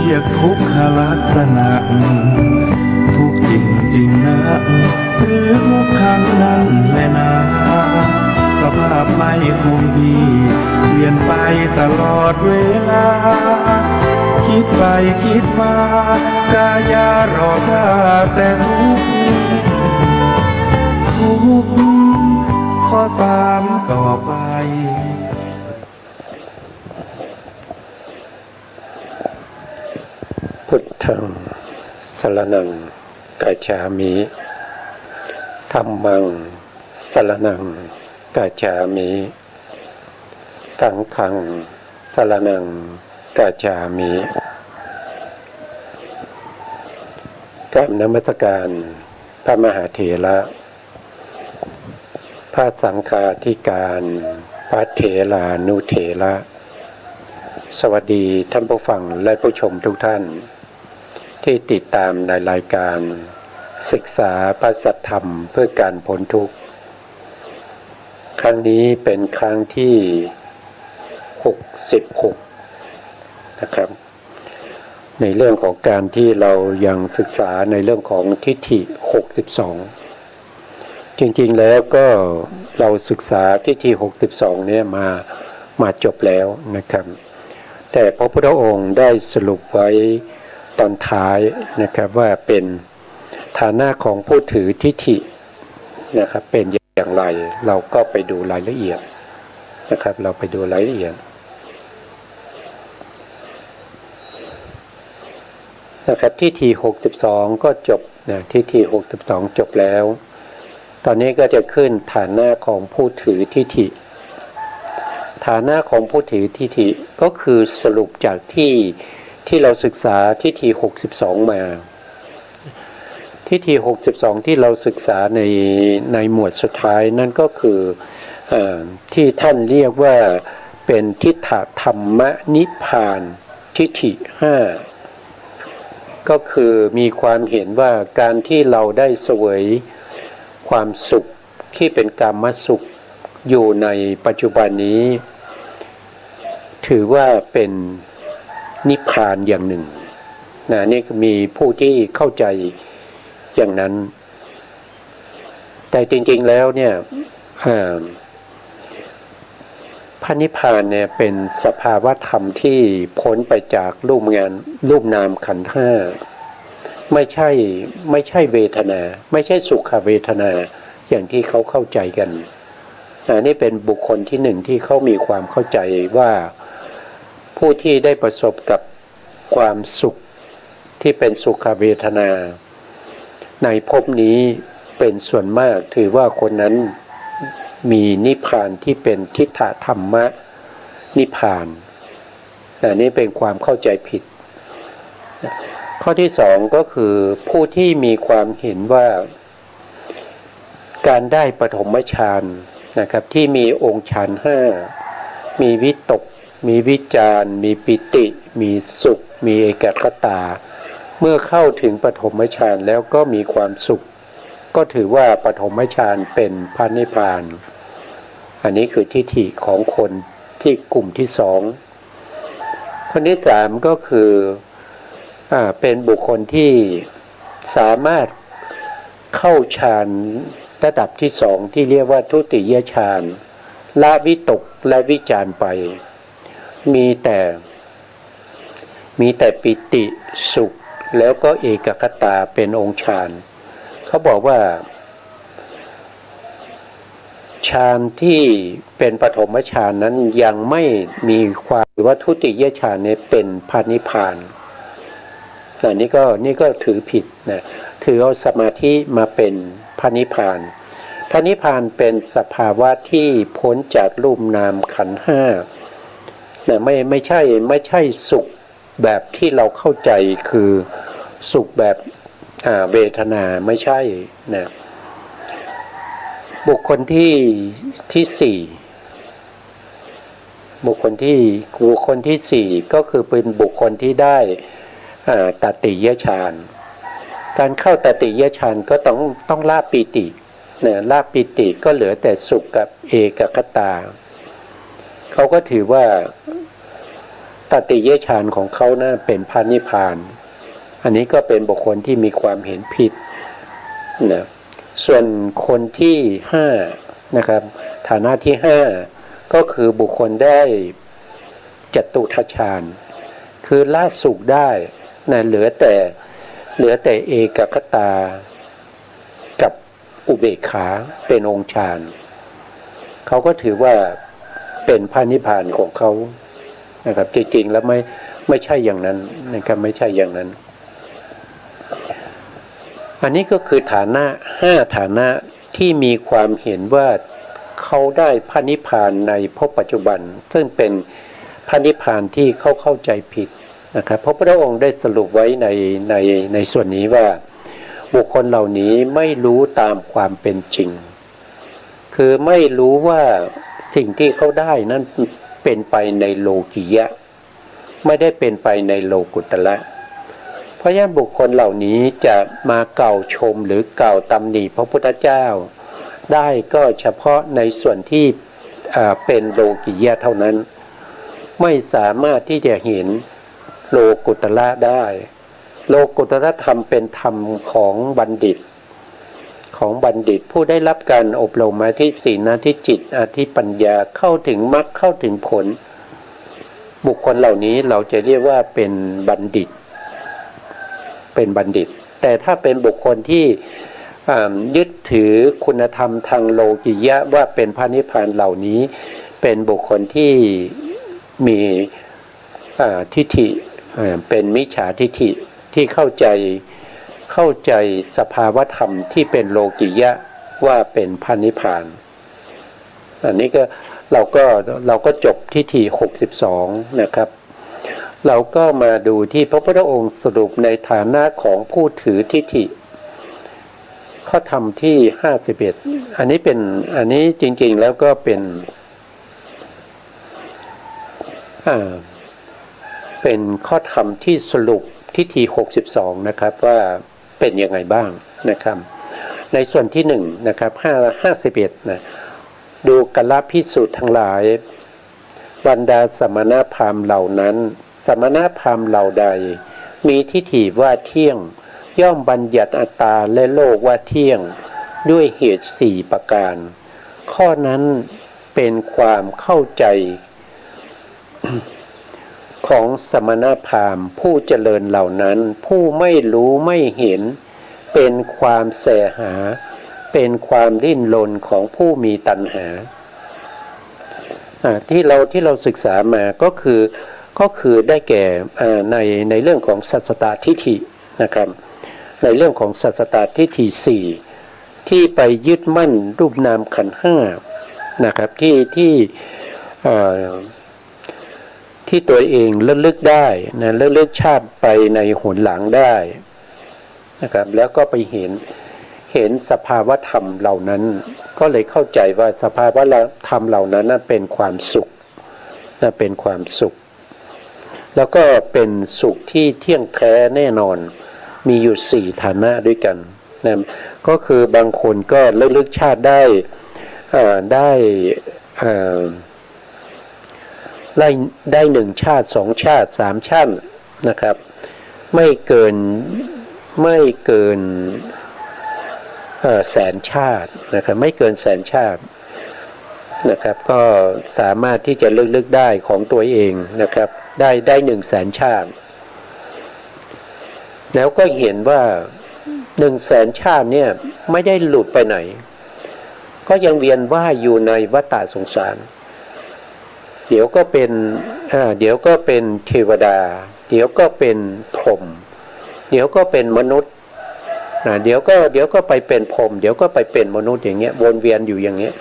รียกทุกขลักษณะทุกจริงจริงนะหรือทุกครั้งนั้นแลนะสภาพไม่คงที่เปลี่ยนไปตลอดเวลาคิดไปคิดมากายารอท่าแต่ทุกข้อสามต่อไปพุทธังสรณังกัจฉามิธัมมังสรณังกัจฉามิสังฆังสรณังกัจฉามิกราบนมัสการพระมหาเถระพระสังฆาธิการพระเถรานุเถระสวัสดีท่านผู้ฟังและผู้ชมทุกท่านที่ติดตามในรายการศึกษาพระสัทธรรมเพื่อการพ้นทุกข์ครั้งนี้เป็นครั้งที่66นะครับในเรื่องของการที่เรายังศึกษาในเรื่องของทิฏฐิ62จริงๆแล้วก็เราศึกษาทิฏฐิ62เนี่ยมาจบแล้วนะครับแต่พระพุทธองค์ได้สรุปไว้ตอนท้ายนะครับว่าเป็นฐานะของผู้ถือทิฏฐินะครับเป็นอย่างไรเราก็ไปดูรายละเอียดนะครับเราไปดูรายละเอียดนะครับทิฏฐิ62ก็จบนะทิฏฐิ62จบแล้วตอนนี้ก็จะขึ้นฐานะของผู้ถือทิฏฐิฐานะของผู้ถือทิฏฐิก็คือสรุปจากที่เราศึกษาทิฏฐิ62มาทิฏฐิ62ที่เราศึกษาในหมวดสุดท้ายนั่นก็คือที่ท่านเรียกว่าเป็นทิฏฐธรรมนิพพานทิฏฐิ5ก็คือมีความเห็นว่าการที่เราได้เสวยความสุขที่เป็นกามสุขอยู่ในปัจจุบันนี้ถือว่าเป็นนิพพานอย่างหนึ่งนะนี่มีผู้ที่เข้าใจอย่างนั้นแต่จริงๆแล้วเนี่ยพระนิพพานเนี่ยเป็นสภาวะธรรมที่พ้นไปจากรูปนามขันธ์ห้าไม่ใช่เวทนาไม่ใช่สุขเวทนาอย่างที่เขาเข้าใจกันนี่เป็นบุคคลที่หนึ่งที่เขามีความเข้าใจว่าผู้ที่ได้ประสบกับความสุขที่เป็นสุขเวทนาในภพนี้เป็นส่วนมากถือว่าคนนั้นมีนิพพานที่เป็นทิฏฐธรรมะนิพพานนี่เป็นความเข้าใจผิดข้อที่สองก็คือผู้ที่มีความเห็นว่าการได้ปฐมฌานนะครับที่มีองค์ฌานห้ามีวิตกมีวิจารมีปิติมีสุขมีเอกคตาเมื่อเข้าถึงปฐมฌานแล้วก็มีความสุขก็ถือว่าปฐมฌานเป็นพระนิพพานอันนี้คือทิฏฐิของคนที่กลุ่มที่สองคนที่สามก็คือเป็นบุคคลที่สามารถเข้าฌานระดับที่สองที่เรียกว่าทุติยฌานละวิตกและวิจารไปมีแต่ปิติสุขแล้วก็เอกคตาเป็นองค์ฌานเขาบอกว่าฌานที่เป็นปฐมฌานนั้นยังไม่มีความว่าทุติยฌานเนี่ยเป็นพระนิพพานนี่ก็ถือผิดนะถือเอาสมาธิมาเป็นพระนิพพานพระนิพพานเป็นสภาวะที่พ้นจากรูปนามขันธ์ห้านะไม่ใช่สุขแบบที่เราเข้าใจคือสุขแบบเวทนาไม่ใช่นะบุคคลที่สี่บุคคลที่สี่ก็คือเป็นบุคคลที่ได้ตติยฌานการเข้าตติยฌานก็ต้องละปิตินะละปิติก็เหลือแต่สุขกับเอกคตาเขาก็ถือว่า ตติยฌานของเขานะเป็นพระนิพพานอันนี้ก็เป็นบุคคลที่มีความเห็นผิดนะส่วนคนที่ห้านะครับฐานะที่ห้าก็คือบุคคลได้จตุทัชฌานคือละสุขได้นะเหลือแต่เอกคตากับอุเบกขาเป็นองค์ฌานเขาก็ถือว่าเป็นพระนิพพานของเขานะครับจริงๆแล้วไม่ใช่อย่างนั้นนะครับไม่ใช่อย่างนั้นอันนี้ก็คือฐานะ5ฐานะที่มีความเห็นว่าเขาได้พระนิพพานในภพปัจจุบันซึ่งเป็นพระนิพพานที่เขาเข้าใจผิดนะครับเพราะพระองค์ได้สรุปไว้ในส่วนนี้ว่าบุคคลเหล่านี้ไม่รู้ตามความเป็นจริงคือไม่รู้ว่าสิ่งที่เขาได้นั้นเป็นไปในโลกิยะไม่ได้เป็นไปในโลกุตระเพราะฉะนั้นบุคคลเหล่านี้จะมากล่าวชมหรือกล่าวตำหนิพระพุทธเจ้าได้ก็เฉพาะในส่วนที่เป็นโลกิยะเท่านั้นไม่สามารถที่จะเห็นโลกุตระได้โลกุตระธรรมเป็นธรรมของบัณฑิตผู้ได้รับการอบรมมาที่ศีลที่จิตที่ปัญญาเข้าถึงมรรคเข้าถึงผลบุคคลเหล่านี้เราจะเรียกว่าเป็นบัณฑิตแต่ถ้าเป็นบุคคลที่ยึดถือคุณธรรมทางโลกิยะว่าเป็นพระนิพพานเหล่านี้เป็นบุคคลที่มีทิฏฐิเป็นมิจฉาทิฏฐิที่เข้าใจสภาวธรรมที่เป็นโลกิยะว่าเป็นพระนิพพานอันนี้ก็เราก็จบทิฏฐิ62นะครับเราก็มาดูที่พระพุทธองค์สรุปในฐานะของผู้ถือทิฏฐิข้อธรรมที่51อันนี้จริงๆแล้วก็เป็นข้อธรรมที่สรุปทิฏฐิ62นะครับว่าเป็นยังไงบ้างนะครับในส่วนที่1นะครับ51นะดูกัลภิกษุทั้งหลายบรรดาสมณพราหมณ์เหล่านั้นสมณพราหมณ์เหล่าใดมีทิฏฐิว่าเที่ยงย่อมบัญญัติอัตตาและโลกว่าเที่ยงด้วยเหตุ4ประการข้อนั้นเป็นความเข้าใจของสมณพราหมณ์ผู้เจริญเหล่านั้นผู้ไม่รู้ไม่เห็นเป็นความแสหาเป็นความดิ้นรนของผู้มีตัณหาที่เราศึกษามาก็คือได้แก่ในเรื่องของสัสสตทิฏฐินะครับในเรื่องของสัสสตทิฏฐิ4ที่ไปยึดมั่นรูปนามขันธ์5นะครับที่ตัวเองระลึกได้นะระลึกชาติไปในหนหลังได้นะครับแล้วก็ไปเห็นสภาวธรรมเหล่านั้นก็เลยเข้าใจว่าสภาวธรรมเหล่านั้นเป็นความสุขเป็นความสุขแล้วก็เป็นสุขที่เที่ยงแท้แน่นอนมีอยู่4ฐานะด้วยกันนะก็คือบางคนก็ระลึกชาติได้1ชาติ2ชาติ3ชาตินะครับไม่เกินแสนชาตินะครับไม่เกินแสนชาตินะครับก็สามารถที่จะลึกได้ของตัวเองนะครับได้100,000 ชาติแล้วก็เห็นว่า100,000 ชาติเนี่ยไม่ได้หลุดไปไหนก็ยังเวียนว่ายอยู่ในวัฏฏะสงสารเดี๋ยวก็เป็นเทวดาเดี๋ยวก็เป็นพรหมเดี๋ยวก็เป็นมนุษย์เดี๋ยวก็ไปเป็นพรหมเดี๋ยวก็ไปเป็นมนุษย์อย่างเงี้ยวนเวียนอยู่อย่างเงี้ย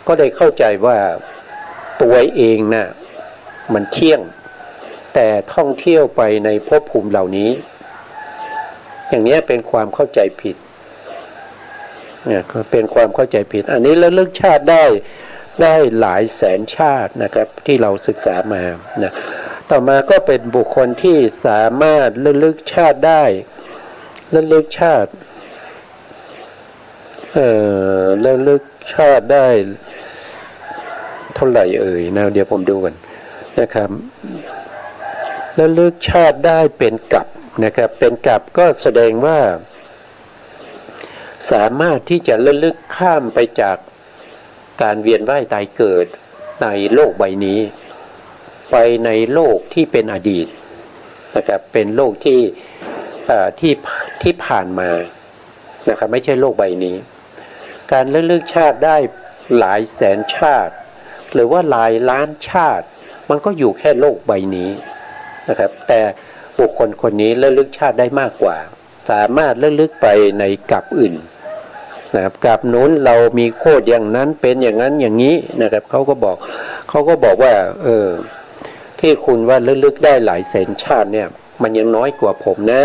ก็ได้เข้าใจว่าตัวเองน่ะมันเที่ยงแต่ท่องเที่ยวไปในภพภูมิเหล่านี้อย่างนี้เป็นความเข้าใจผิดเนี่ยก็เป็นความเข้าใจผิดอันนี้ระลึกชาติได้หลายแสนชาตินะครับที่เราศึกษามานะต่อมาก็เป็นบุคคลที่สามารถระลึกชาติได้ระลึกชาติระลึกชาติได้เท่าไหร่นะเดี๋ยวผมดูกันนะครับ ระลึกชาติได้เป็นกับนะครับเป็นกับก็แสดงว่าสามารถที่จะระลึกข้ามไปจากการเวียนว่ายตายเกิดในโลกใบนี้ไปในโลกที่เป็นอดีตนะครับเป็นโลกที่ผ่านมานะครับไม่ใช่โลกใบนี้การระลึกชาติได้หลายแสนชาติหรือว่าหลายล้านชาติมันก็อยู่แค่โลกใบนี้นะครับแต่บุคคลคนนี้ระลึกชาติได้มากกว่าสามารถระลึกไปในกับอื่นนะครับกับนู้นเรามีโคตรอย่างนั้นเป็นอย่างนั้นอย่างนี้นะครับเขาก็บอกว่าที่คุณว่าระลึกได้หลายแสนชาติเนี่ยมันยังน้อยกว่าผมนะ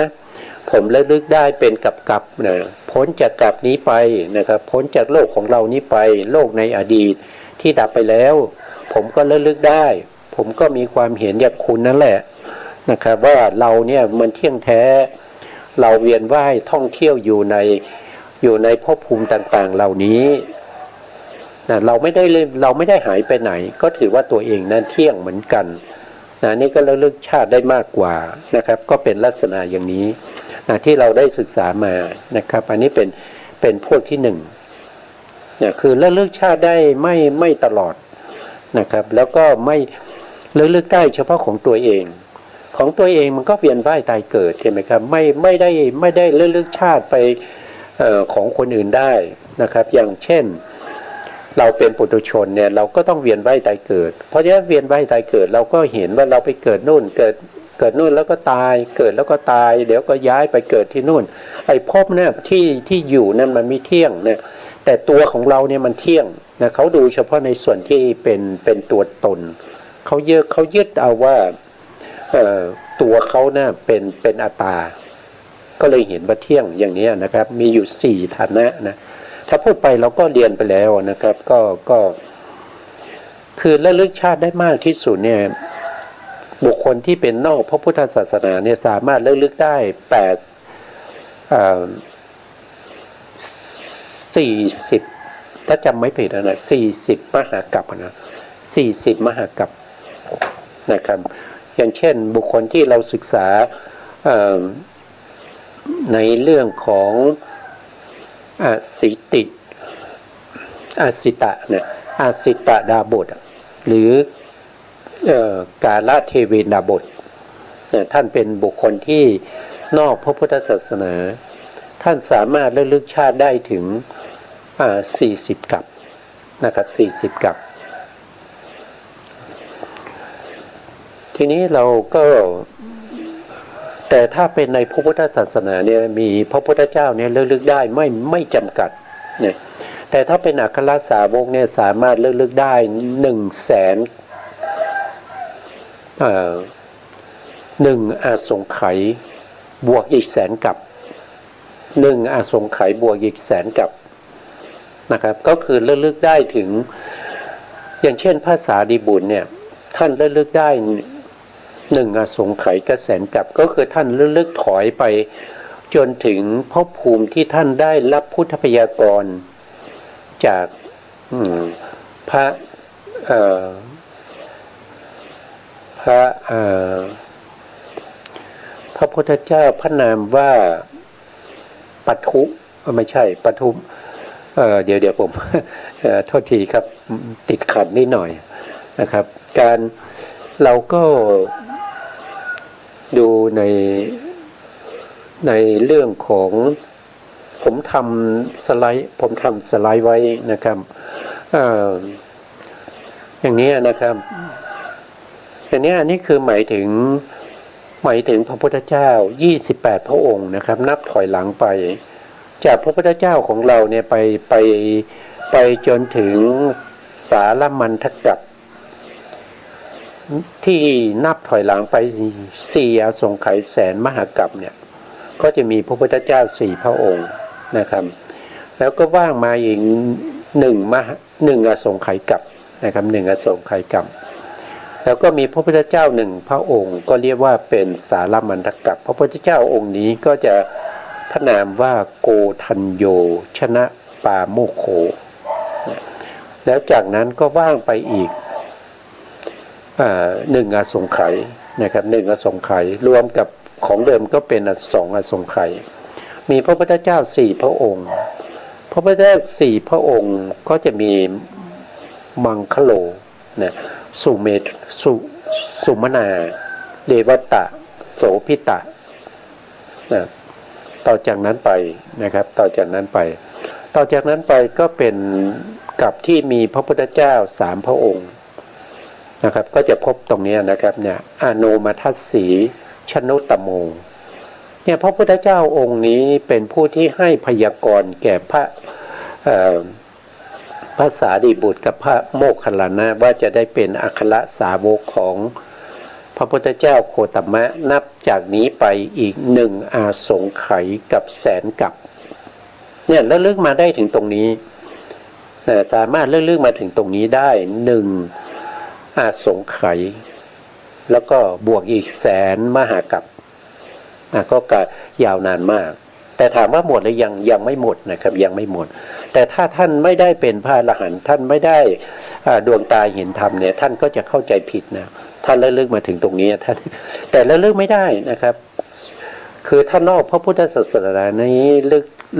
ผมระลึกได้เป็นกับนะพ้นจากกับนี้ไปนะครับพ้นจากโลกของเรานี้ไปโลกในอดีตที่ดับไปแล้วผมก็ระลึกได้ผมก็มีความเห็นอย่างคุณนั่นแหละนะครับว่าเราเนี่ยมันเที่ยงแท้เราเวียนว่ายท่องเที่ยวอยู่ในภพภูมิต่างๆเหล่านี้นะเราไม่ได้หายไปไหนก็ถือว่าตัวเองนั้นเที่ยงเหมือนกันนะนี่ก็ระลึกชาติได้มากกว่านะครับก็เป็นลักษณะอย่างนี้นะที่เราได้ศึกษามานะครับอันนี้เป็นพวกที่หนึ่งนะคือระลึกชาติได้ไม่ตลอดนะครับแล้วก็ไม่ระลึกได้เฉพาะของตัวเองมันก็เวียนว่ายตายเกิดใช่ไหมครับไม่ได้ระลึกชาติไปของคนอื่นได้นะครับอย่างเช่นเราเป็นปุถุชนเนี่ยเราก็ต้องเวียนว่ายตายเกิดเพราะฉะนั้นเวียนว่ายตายเกิดเราก็เห็นว่าเราไปเกิดนู่นเกิดนู่นแล้วก็ตายเกิดแล้วก็ตายเดี๋ยวก็ย้ายไปเกิดที่นู่นไอ้ภพเนี่ยที่อยู่นั่นมันไม่เที่ยงนะแต่ตัวของเราเนี่ยมันเที่ยงนะเขาดูเฉพาะในส่วนที่เป็นตัวตนเขายึดเอาว่าตัวเขาเนี่ยเป็นอัตตาก็เลยเห็นว่าเที่ยงอย่างนี้นะครับมีอยู่4ฐานะนะถ้าพูดไปเราก็เรียนไปแล้วนะครับก็คือระลึกชาติได้มากที่สุดเนี่ยบุคคลที่เป็นนอกพระพุทธศาสนาเนี่ยสามารถระลึกได้40ถ้าจำไม่ผิดนะ40มหากัปนะ40มหากัปนะครับอย่างเช่นบุคคลที่เราศึกษาในเรื่องของอาสิตะเนี่ยอาสิตะดาบทหรือกาลเทเวดาบทท่านเป็นบุคคลที่นอกพระพุทธศาสนาท่านสามารถระลึกชาติได้ถึง40กัปนะครับ40กัปทีนี้เราก็แต่ถ้าเป็นในพระพุทธศาสนาเนี่ยมีพระพุทธเจ้าเนี่ยระลึกได้ไม่จำกัดเนี่ยแต่ถ้าเป็นอัครสาวกเนี่ยสามารถระลึกได้100,0001อาสงไขยบวกอีก100,000กับ1อาสงไขยบวกอีก100,000กับนะครับก็คือระลึกได้ถึงอย่างเช่นพระสารีบุตรเนี่ยท่านระลึกได้1อาสงไขยกับ100,000กับก็คือท่านระลึกถอยไปจนถึงภพภูมิที่ท่านได้รับพุทธพยากรจากพระพุทธเจ้าพระนามว่าปทุไม่ใช่ปทุมเดี๋ยวผม โทษทีครับติดขัดนิดหน่อยนะครับการเราก็ดูในเรื่องของผมทำสไลด์ไว้นะครับอย่างนี้นะครับอันนี้คือหมายถึงพระพุทธเจ้า28พระองค์นะครับนับถอยหลังไปจากพระพุทธเจ้าของเราเนี่ยไปจนถึงสารมันทกัปที่นับถอยหลังไป4อาสงไขยแสนมหากัปเนี่ยก็จะมีพระพุทธเจ้า4พระองค์นะครับแล้วก็ว่างมาอีก1อาสงไขยกัปนะครับ1อาสงไขยกัปแล้วก็มีพระพุทธเจ้า1พระองค์ก็เรียกว่าเป็นสารมันทกัปพระพุทธเจ้าองค์นี้ก็จะพระนามว่าโกทัญโยชนะปาโมโคแล้วจากนั้นก็ว่างไปอีก1อาสงไขย นะครับหนึ่งอสงไขยรวมกับของเดิมก็เป็นสองอสงไขยมีพระพุทธเจ้าสี่พระองค์พระพุทธเจ้าสี่พระองค์ก็จะมีมังคโลนะสุเมธสุมนาเดวตะโสพิตะนะต่อจากนั้นไปนะครับต่อจากนั้นไปก็เป็นกับที่มีพระพุทธเจ้าสามพระองค์นะครับก็จะพบตรงนี้นะครับเนี่ยอโนมัทัสสีชนุตโมเนี่ยพระพุทธเจ้าองค์นี้เป็นผู้ที่ให้พยากรณ์แก่พระสารีบุตรกับพระโมคคัลลานะว่าจะได้เป็นอัครสาวกของพระพุทธเจ้าโคตมะนับจากนี้ไปอีกหนึ่งอาสงไขยกับแสนกับเนี่ยแล้วลึกมาได้ถึงตรงนี้สามารถลึกมาถึงตรงนี้ได้หนึ่งอาสงไขยแล้วก็บวกอีกแสนมหากัปก็ยาวนานมากแต่ถามว่าหมดหรือยังไม่หมดนะครับยังไม่หมดแต่ถ้าท่านไม่ได้เป็นพระอรหันต์ท่านไม่ได้ดวงตาเห็นธรรมเนี่ยท่านก็จะเข้าใจผิดนะท่านระลึกมาถึงตรงนี้ท่านแต่ระลึกไม่ได้นะครับคือถ้านอกพระพุทธศาสนานี้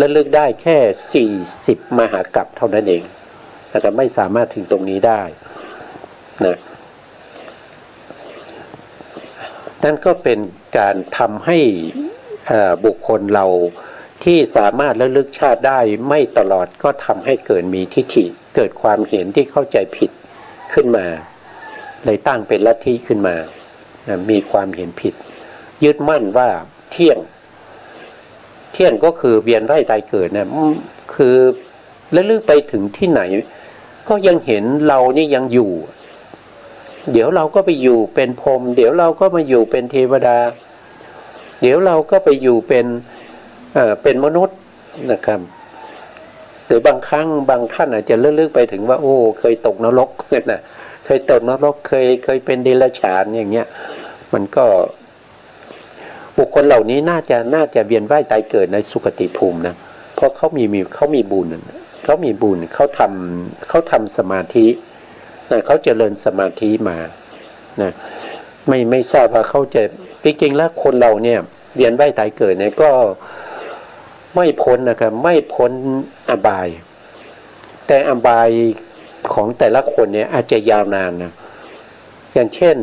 ระลึกได้แค่40มหากัปเท่านั้นเองแต่ไม่สามารถถึงตรงนี้ได้นะนั่นก็เป็นการทำให้บุคคลเราที่สามารถระลึกชาติได้ไม่ตลอดก็ทำให้เกิดมีทิฏฐิเกิดความเห็นที่เข้าใจผิดขึ้นมาเลยตั้งเป็นลัทธิขึ้นมามีความเห็นผิดยึดมั่นว่าเที่ยงก็คือเวียนว่ายตายเกิดนะคือระลึกไปถึงที่ไหนก็ยังเห็นเรานี่ยังอยู่เดี๋ยวเราก็ไปอยู่เป็นพรหมเดี๋ยวเราก็มาอยู่เป็นเทวดาเดี๋ยวเราก็ไปอยู่เป็นมนุษย์นะครับหรือบางครั้งบางท่านอาจจะลึกไปถึงว่าโอ้เคยตกนรกนะเคยตกนรกเคยเป็นเดรัจฉานอย่างเงี้ยมันก็บุคคลเหล่านี้น่าจะเวียนว่ายตายเกิดในสุคติภูมินะเพราะเขามีบุญเขาทำสมาธิเขาเจริญสมาธิมานะไม่ทราบว่าเขาจะจริงๆแล้วคนเราเนี่ยเวียนว่ายตายเกิดเนี่ยก็ไม่พ้นนะครับไม่พ้นอบายแต่อบายของแต่ละคนเนี่ยอาจจะยาวนานนะอย่างเช่น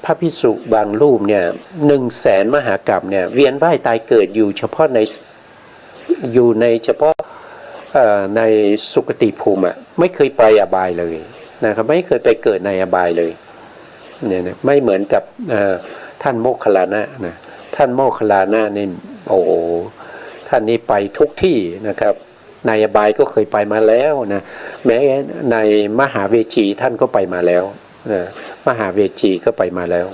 พระภิกษุบางรูปเนี่ย100,000 มหากัปเนี่ยเวียนว่ายตายเกิดอยู่เฉพาะในเฉพาะในสุคติภูมิไม่เคยไปอบายเลยนะครับไม่เคยไปเกิดในอบายเลยเนี่ยนะไม่เหมือนกับท่านโมคคัลลานะนะท่านโมคคัลลานะนี่โอ้ท่านนี้ไปทุกที่นะครับในอบายก็เคยไปมาแล้วนะแม้ในมหาเวจีท่านก็ไปมาแล้วนะมหาเวจีก็ไปมาแล้ว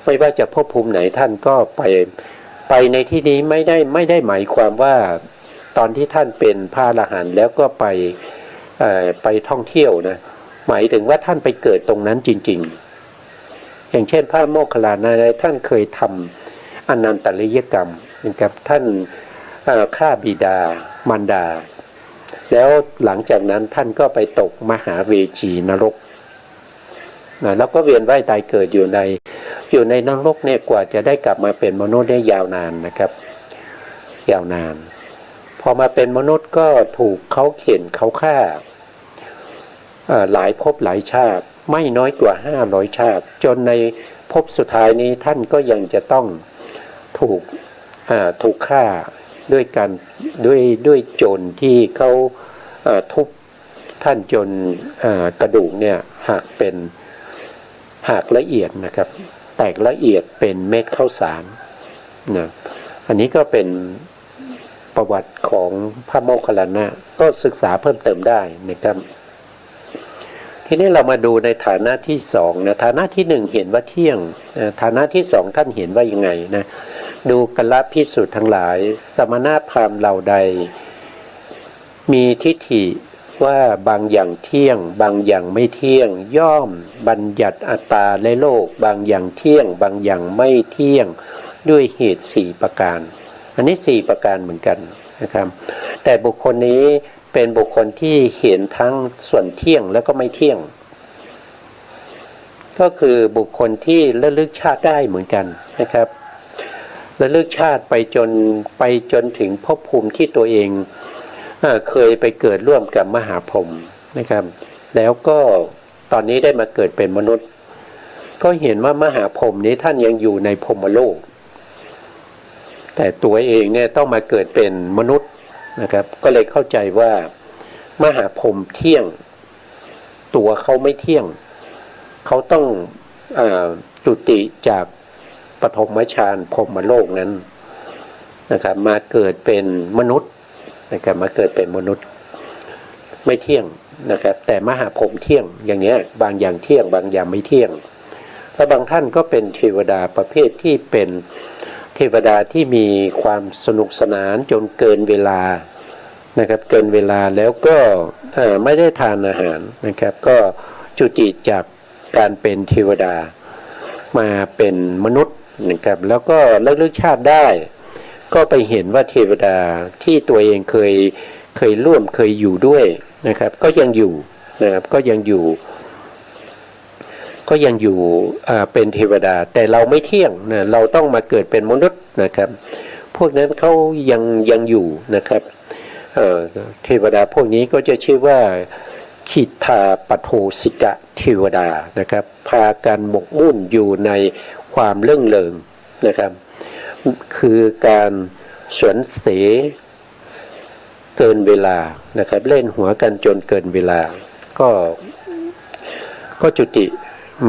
ไม่ว่าจะภพภูมิไหนท่านก็ไปในที่นี้ไม่ได้หมายความว่าตอนที่ท่านเป็นพระอรหันต์แล้วก็ไปท่องเที่ยวนะหมายถึงว่าท่านไปเกิดตรงนั้นจริงๆอย่างเช่นพระโมคคัลลานะท่านเคยทำอนันตริยกรรมนะครับท่านฆ่าบิดามารดาแล้วหลังจากนั้นท่านก็ไปตกมหาเวจีนรกนะแล้วก็เวียนว่ายตายเกิดอยู่ในนรกเนี่ยกว่าจะได้กลับมาเป็นมนุษย์ได้ยาวนานนะครับยาวนานพอมาเป็นมนุษย์ก็ถูกเขาเข็นเขาฆ่าหลายภพหลายชาติไม่น้อยกว่า500 ชาติจนในภพสุดท้ายนี้ท่านก็ยังจะต้องถูกฆ่าด้วยโจรที่เขาทุบท่านจนกระดูกเนี่ยหักละเอียดนะครับแตกละเอียดเป็นเม็ดข้าวสารนะอันนี้ก็เป็นประวัติของพระโมคคัลลานะก็ศึกษาเพิ่มเติมได้นะครับทีนี้เรามาดูในฐานะที่สองนะฐานะที่หนึ่งเห็นว่าเที่ยงฐานะที่สองท่านเห็นว่ายังไงนะดูกัลลภิกษุทั้งหลายสมณพราหมณ์เหล่าใดมีทิฏฐิว่าบางอย่างเที่ยงบางอย่างไม่เที่ยงย่อมบัญญัติอัตตาและโลกบางอย่างเที่ยงบางอย่างไม่เที่ยงด้วยเหตุ4 ประการอันนี้4 ประการเหมือนกันนะครับแต่บุคคลนี้เป็นบุคคลที่เห็นทั้งส่วนเที่ยงแล้วก็ไม่เที่ยง ก็คือบุคคลที่ระลึกชาติได้เหมือนกันนะครับระลึกชาติไปจนถึงภพภูมิที่ตัวเองเคยไปเกิดร่วมกับมหาพรหมนะครับแล้วก็ตอนนี้ได้มาเกิดเป็นมนุษย์ก็เห็นว่ามหาพรหมนี้ท่านยังอยู่ในพรหมโลกแต่ตัวเองเนี่ยต้องมาเกิดเป็นมนุษย์นะครับก็เลยเข้าใจว่ามหาพรหมเที่ยงตัวเขาไม่เที่ยงเขาต้องจุติจากปฐมฌานพรหมโลกนั้นนะครับมาเกิดเป็นมนุษย์นะครับมาเกิดเป็นมนุษย์ไม่เที่ยงนะครับแต่มหาพรหมเที่ยงอย่างเงี้ยบางอย่างเที่ยงบางอย่างไม่เที่ยงและบางท่านก็เป็นเทวดาประเภทที่เป็นเทวดาที่มีความสนุกสนานจนเกินเวลานะครับเกินเวลาแล้วก็ไม่ได้ทานอาหารนะครับก็จุติจากการเป็นเทวดามาเป็นมนุษย์นะครับแล้วก็ระลึกชาติได้ก็ไปเห็นว่าเทวดาที่ตัวเองเคยร่วมเคยอยู่ด้วยนะครับก็ยังอยู่นะครับก็ยังอยู่เป็นเทวดาแต่เราไม่เที่ยงนะเราต้องมาเกิดเป็นมนุษย์นะครับพวกนั้นเขายังอยู่นะครับเทวดาพวกนี้ก็จะชื่อว่าขิทาปโทสิกะเทวดานะครับพากันหมกมุ่นอยู่ในความเรื่องเริงนะครับคือการสวนเสเกินเวลานะครับเล่นหัวกันจนเกินเวลาก็จุติ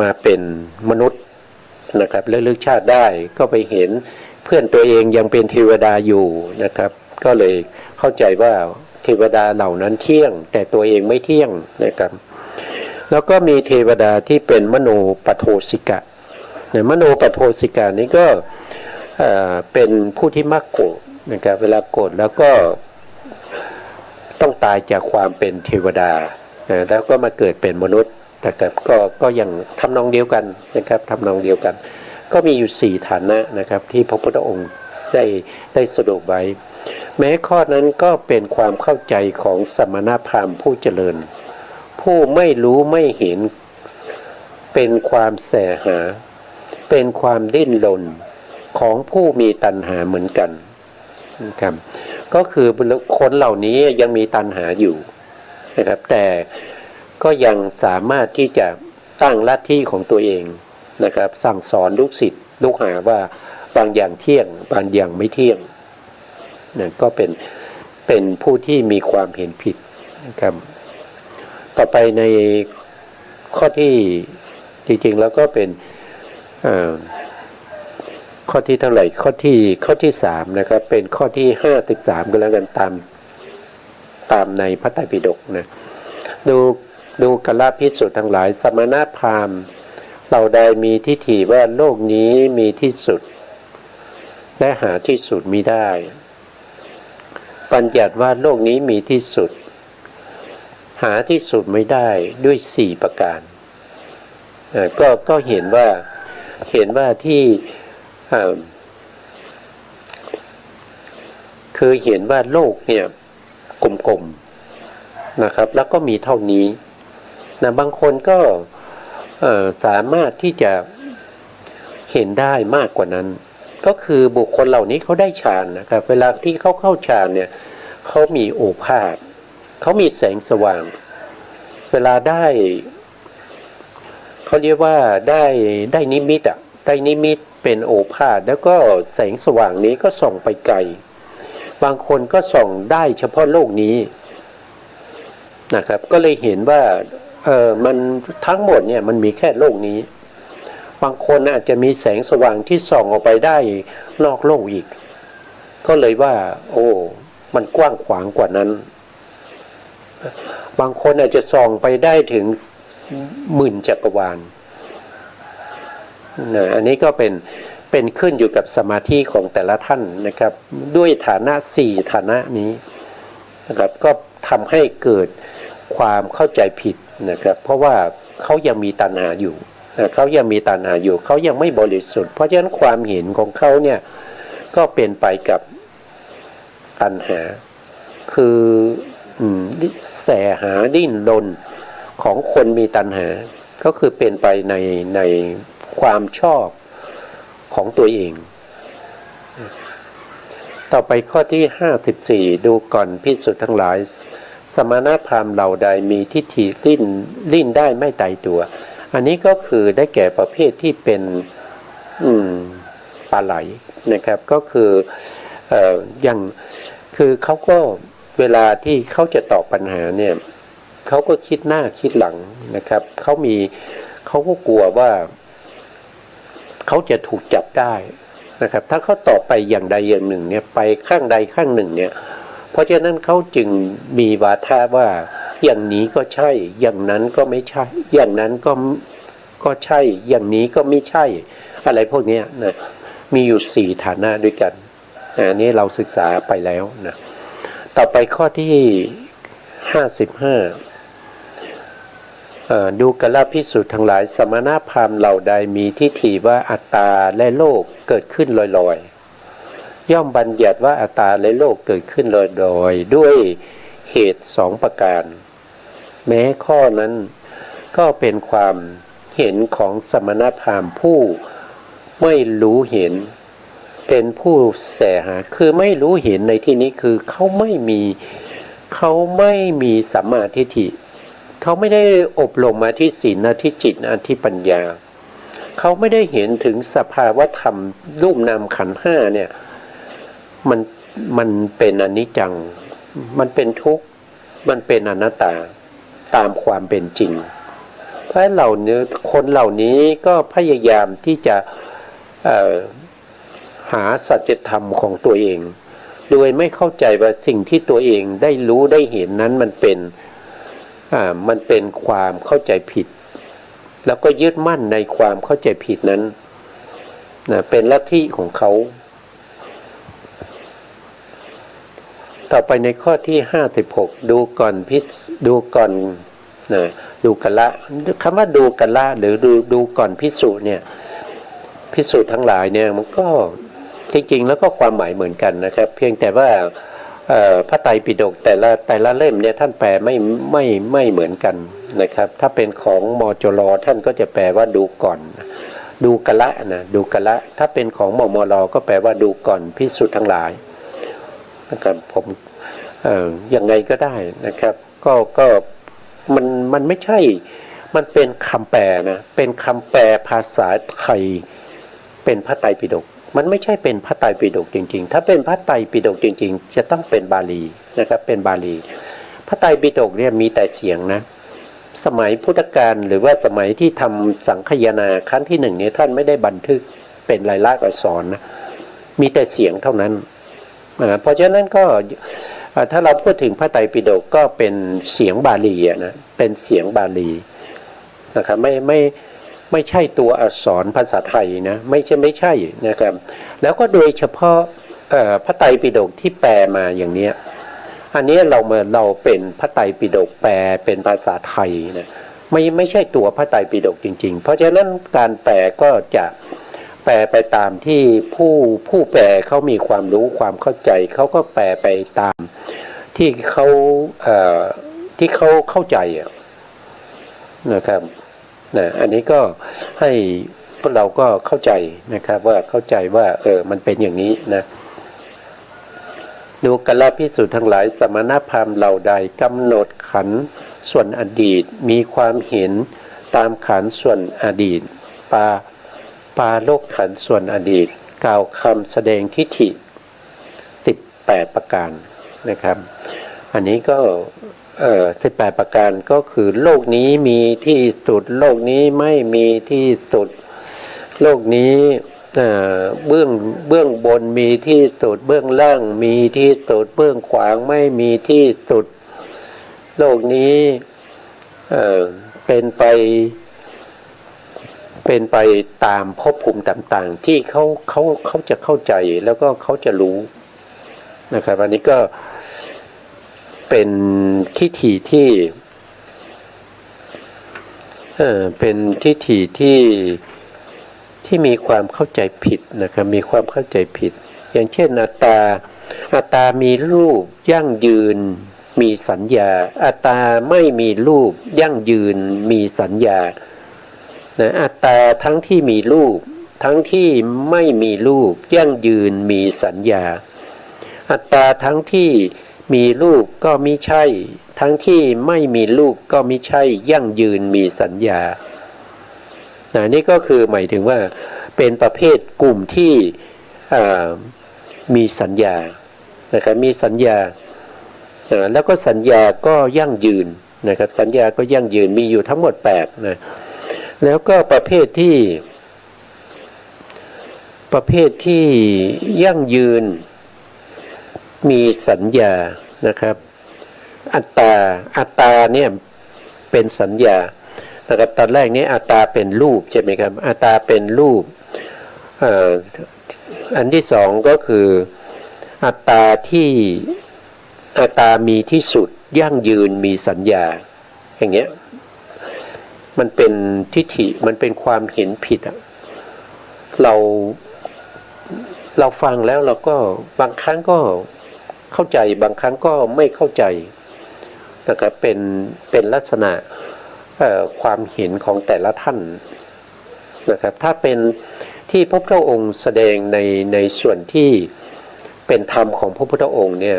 มาเป็นมนุษย์นะครับระลึกชาติได้ก็ไปเห็นเพื่อนตัวเองยังเป็นเทวดาอยู่นะครับก็เลยเข้าใจว่าเทวดาเหล่านั้นเที่ยงแต่ตัวเองไม่เที่ยงนะครับแล้วก็มีเทวดาที่เป็นมโนปโทสิกะมโนปโทสิกะนี้ก็เป็นผู้ที่มักโกรธนะครับเวลาโกรธแล้วก็ต้องตายจากความเป็นเทวดาแล้วก็มาเกิดเป็นมนุษย์นะครับก็ยังทำนองเดียวกันนะครับทำนองเดียวกันก็มีอยู่4ฐานะนะครับที่พระพุทธองค์ได้สรุปไว้แม้ข้อนั้นก็เป็นความเข้าใจของสมณพราหมณ์ผู้เจริญผู้ไม่รู้ไม่เห็นเป็นความแสหาเป็นความดิ้นรนของผู้มีตัณหาเหมือนกันนะครับก็คือคนเหล่านี้ยังมีตัณหาอยู่นะครับแต่ก็ยังสามารถที่จะตั้งลัทธิของตัวเองนะครับสั่งสอนลูกศิษย์ลูกหาว่าบางอย่างเที่ยงบางอย่างไม่เที่ยงนะก็เป็นผู้ที่มีความเห็นผิดนะครับต่อไปในข้อที่จริงๆแล้วก็เป็นข้อที่เท่าไหร่ข้อที่3นะครับเป็นข้อที่53ก็แล้วกันตามในพระไตรปิฎกนะดูกัลลภิกษุทั้งหลายสมณพราหมณ์เราใดมีทิฏฐิว่าโลกนี้มีที่สุดและหาที่สุดมิได้บัญญัติว่าโลกนี้มีที่สุดหาที่สุดไม่ได้ด้วย4ประการก็เห็นว่าที่คือเห็นว่าโลกเนี่ยกลมๆนะครับแล้วก็มีเท่านี้นะบางคนก็สามารถที่จะเห็นได้มากกว่านั้นก็คือบุคคลเหล่านี้เขาได้ฌานนะครับเวลาที่เขาเข้าฌานเนี่ยเขามีโอภาสเขามีแสงสว่างเวลาได้เขาเรียกว่าได้นิมิตได้นิมิตเป็นโอภาสแล้วก็แสงสว่างนี้ก็ส่องไปไกลบางคนก็ส่องได้เฉพาะโลกนี้นะครับก็เลยเห็นว่ามันทั้งหมดเนี่ยมันมีแค่โลกนี้บางคนอาจจะมีแสงสว่างที่ส่องออกไปได้นอกโลกอีกก็เลยว่าโอ้มันกว้างขวางกว่านั้นบางคนอาจจะส่องไปได้ถึง10,000 จักรวาลอันนี้ก็เป็นขึ้นอยู่กับสมาธิของแต่ละท่านนะครับด้วยฐานะ4ฐานะนี้นะครับก็ทำให้เกิดความเข้าใจผิดนะครับเพราะว่าเขายังมีตัณหาอยู่เขายังมีตัณหาอยู่เขายังไม่บริสุทธิ์เพราะฉะนั้นความเห็นของเขาเนี่ยก็เป็นไปกับตัณหาคือแสหาดิ้นรนของคนมีตัณหา ก็คือเป็นไปในความชอบของตัวเอง ต่อไปข้อที่54ดูก่อนภิกษุทั้งหลายสมณพราหมณ์เหล่าใดมีทิฏฐิลิ้นได้ไม่ตายตัวอันนี้ก็คือได้แก่ประเภทที่เป็นปลาไหลนะครับก็คืออย่างคือเขาก็เวลาที่เขาจะตอบปัญหาเนี่ยเขาก็คิดหน้าคิดหลังนะครับเขาก็กลัวว่าเขาจะถูกจับได้นะครับถ้าเขาตอบไปอย่างใดอย่างหนึ่งเนี่ยไปข้างใดข้างหนึ่งเนี่ยเพราะฉะนั้นเขาจึงมีวาทะว่าอย่างนี้ก็ใช่อย่างนั้นก็ไม่ใช่อย่างนั้นก็ใช่อย่างนี้ก็ไม่ใช่อะไรพวกนี้นะมีอยู่4ฐานะด้วยกันอันนี้เราศึกษาไปแล้วนะต่อไปข้อที่55ดูกละภิกษุทั้งหลายสมณพราหมณ์เหล่าใดมีทิฏฐิว่าอัตตาและโลกเกิดขึ้นลอยๆย่อมบัญญัติว่าอัตตาและโลกเกิดขึ้นลอยๆด้วยเหตุ2ประการแม้ข้อนั้นก็เป็นความเห็นของสมณพราหมณ์ผู้ไม่รู้เห็นเป็นผู้แสหาคือไม่รู้เห็นในที่นี้คือเขาไม่มีสัมมาทิฏฐิเขาไม่ได้อบรมมาที่ศีลนะที่จิตนะที่ปัญญาเขาไม่ได้เห็นถึงสภาวธรรมรูปนามขันธ์5เนี่ยมันเป็นอนิจจังมันเป็นทุกข์มันเป็นอนัตตาตามความเป็นจริงเพราะคนเหล่านี้ก็พยายามที่จะหาสัจธรรมของตัวเองโดยไม่เข้าใจว่าสิ่งที่ตัวเองได้รู้ได้เห็นนั้นมันเป็นความเข้าใจผิดแล้วก็ยึดมั่นในความเข้าใจผิดนั้นนะเป็นลัทธิของเขาต่อไปในข้อที่56ดูก่อนนะดูกละคำว่าดูกละหรือดูก่อนภิกษุเนี่ยภิกษุทั้งหลายเนี่ยมันก็จริงๆแล้วก็ความหมายเหมือนกันนะครับเพียงแต่ว่าพระไตรปิฎกแต่ละเล่มเนี่ยท่านแปลไม่เหมือนกันนะครับถ้าเป็นของมจรท่านก็จะแปลว่าดูก่อนดูกละนะดูกละถ้าเป็นของมลก็แปลว่าดูก่อนภิกษุทั้งหลายนะครับผมยังไงก็ได้นะครับก็มันไม่ใช่มันเป็นคำแปลนะเป็นคำแปลภาษาไทยเป็นพระไตรปิฎกมันไม่ใช่เป็นพระไตรปิฎกจริงๆถ้าเป็นพระไตรปิฎกจริงๆจะต้องเป็นบาลีนะครับเป็นบาลีพระไตรปิฎกเนี่ยมีแต่เสียงนะสมัยพุทธกาลหรือว่าสมัยที่ทำสังคายนาครั้งที่1เนี่ยท่านไม่ได้บันทึกเป็นลายลักษณ์อักษรนะมีแต่เสียงเท่านั้นเพราะฉะนั้นก็ถ้าเราพูดถึงพระไตรปิฎกก็เป็นเสียงบาลีนะเป็นเสียงบาลีนะครับไม่ใช่ตัวอักษรภาษาไทยนะไม่ใช่นะครับแล้วก็โดยเฉพาะพระไตรปิฎกที่แปลมาอย่างนี้อันนี้เราเป็นพระไตรปิฎกแปลเป็นภาษาไทยนะไม่ใช่ตัวพระไตรปิฎกจริงๆเพราะฉะนั้นการแปลก็จะแปลไปตามที่ผู้แปลเขามีความรู้ความเข้าใจเขาก็แปลไปตามที่เขาเข้าใจนะครับนะอันนี้ก็ให้พวกเราก็เข้าใจนะครับว่าเข้าใจว่ามันเป็นอย่างนี้นะดูกละภิกษุทั้งหลายสมณพราหมณ์เหล่าใดกำหนดขันธ์ส่วนอดีตมีความเห็นตามขันธ์ส่วนอดีตปาโลกขันธ์ส่วนอดีตกล่าวคำแสดงทิฏฐิ18ประการนะครับอันนี้ก็18ประการก็คือโลกนี้มีที่สุดโลกนี้ไม่มีที่สุดโลกนี้เบื้องบนมีที่สุดเบื้องล่างมีที่สุดเบื้องขวางไม่มีที่สุดโลกนี้เป็นไปตามภพภูมิต่างๆที่เขาจะเข้าใจแล้วก็เขาจะรู้นะครับอันนี้ก็เป็นทิฏฐิที่มีความเข้าใจผิดนะครับมีความเข้าใจผิดอย่างเช่นอัตตามีรูปยั่งยืนมีสัญญาอัตตาไม่มีรูปยั่งยืนมีสัญญา นะอัตตาทั้งที่มีรูปทั้งที่ไม่มีรูปยั่งยืนมีสัญญาอัตตาทั้งที่มีรูปก็มิใช่ทั้งที่ไม่มีรูปก็มิใช่ยั่งยืนมีสัญญานี่ก็คือหมายถึงว่าเป็นประเภทกลุ่มที่มีสัญญานะครับมีสัญญาแล้วก็สัญญาก็ยั่งยืนนะครับสัญญาก็ยั่งยืนมีอยู่ทั้งหมด8นะแล้วก็ประเภทที่ยั่งยืนมีสัญญานะครับอัตตาเนี่ยเป็นสัญญานะครับตอนแรกนี้อัตตาเป็นรูปใช่ไหมครับอัตตาเป็นรูปอันที่สองก็คืออัตตาที่อัตตามีที่สุดยั่งยืนมีสัญญาอย่างเงี้ยมันเป็นทิฏฐิมันเป็นความเห็นผิดอะเราฟังแล้วเราก็บางครั้งก็เข้าใจบางครั้งก็ไม่เข้าใจนะครับเป็นลักษณะความเห็นของแต่ละท่านนะครับถ้าเป็นที่พระพุทธองค์แสดงในส่วนที่เป็นธรรมของพระพุทธองค์เนี่ย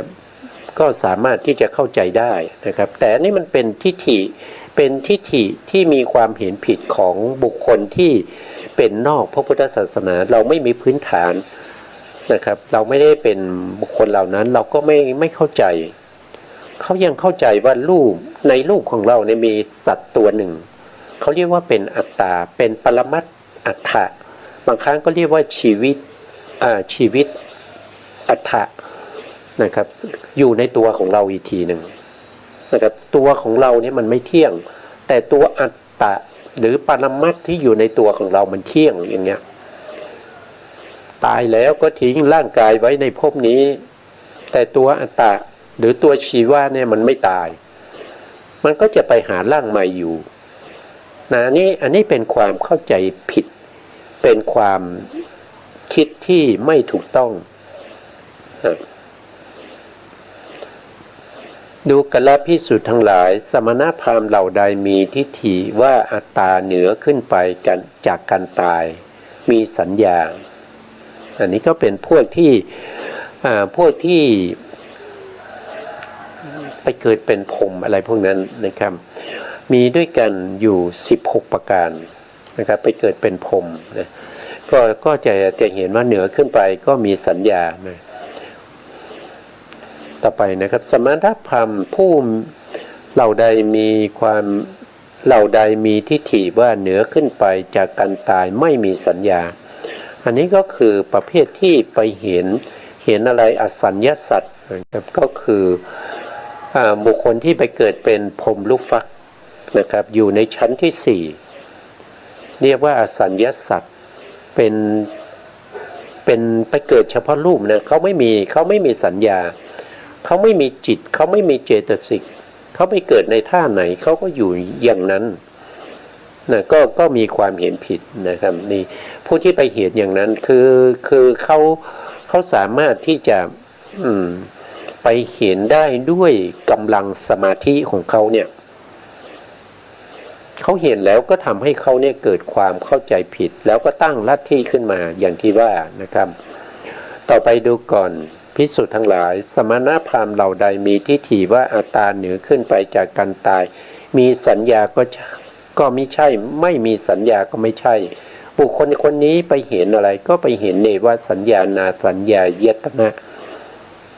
ก็สามารถที่จะเข้าใจได้นะครับแต่อันนี้มันเป็นทิฏฐิที่มีความเห็นผิดของบุคคลที่เป็นนอกพระพุทธศาสนาเราไม่มีพื้นฐานนะครับเราไม่ได้เป็นบุคคลเหล่านั้นเราก็ไม่เข้าใจเขายังเข้าใจว่ารูปในรูปของเราเนี่ยมีสัตว์ตัวหนึ่งเขาเรียกว่าเป็นอัตตาเป็นปรมัตถ์อัตถะบางครั้งก็เรียกว่าชีวิตอัตถะนะครับอยู่ในตัวของเราอีกทีหนึ่งนะครับตัวของเราเนี่ยมันไม่เที่ยงแต่ตัวอัตตะหรือปรมัตถ์ที่อยู่ในตัวของเรามันเที่ยงอย่างเงี้ยตายแล้วก็ทิ้งร่างกายไว้ในภพนี้แต่ตัวอัตตะหรือตัวชีวะเนี่ยมันไม่ตายมันก็จะไปหาร่างใหม่อยู่นะอันนี้เป็นความเข้าใจผิดเป็นความคิดที่ไม่ถูกต้องดูกลภิกษุทั้งหลายสมณพราหมณ์เหล่าใดมีทิฏฐิว่าอัตตาเหนือขึ้นไปกันจากการตายมีสัญญาอันนี้ก็เป็นพวกที่ไปเกิดเป็นพรหมอะไรพวกนั้นนะครับมีด้วยกันอยู่16ประการนะครับไปเกิดเป็นพรหมนะก็จะเห็นว่าเหนือขึ้นไปก็มีสัญญานะต่อไปนะครับสมณพราหมณ์ผู้เหล่าใดมีทิฏฐิว่าเหนือขึ้นไปจากการตายไม่มีสัญญาอันนี้ก็คือประเภทที่ไปเห็นอะไรอสัญญาสัตว์นะครับก็คือบุคคลที่ไปเกิดเป็นพรหมลูกฟักนะครับอยู่ในชั้นที่4เรียกว่าอสัญญาสัตว์เป็นไปเกิดเฉพาะรูปนะเขาไม่มีสัญญาเขาไม่มีจิตเขาไม่มีเจตสิกเขาไปเกิดในท่าไหนเขาก็อยู่อย่างนั้นนะก็มีความเห็นผิดนะครับนี่ผู้ที่ไปเห็นอย่างนั้นคือเขาสามารถที่จะไปเห็นได้ด้วยกำลังสมาธิของเขาเนี่ยเขาเห็นแล้วก็ทำให้เขาเนี่ยเกิดความเข้าใจผิดแล้วก็ตั้งลัทธิขึ้นมาอย่างที่ว่านะครับต่อไปดูก่อนภิกษุทั้งหลายสมณพราหมณ์เหล่าใดมีทิฏฐิว่าอัตตาเหนือขึ้นไปจากการตายมีสัญญาก็ไม่ใช่ไม่มีสัญญาก็ไม่ใช่บุคคลคนนี้ไปเห็นอะไรก็ไปเห็นเนวสัญญานาสัญญายตนะ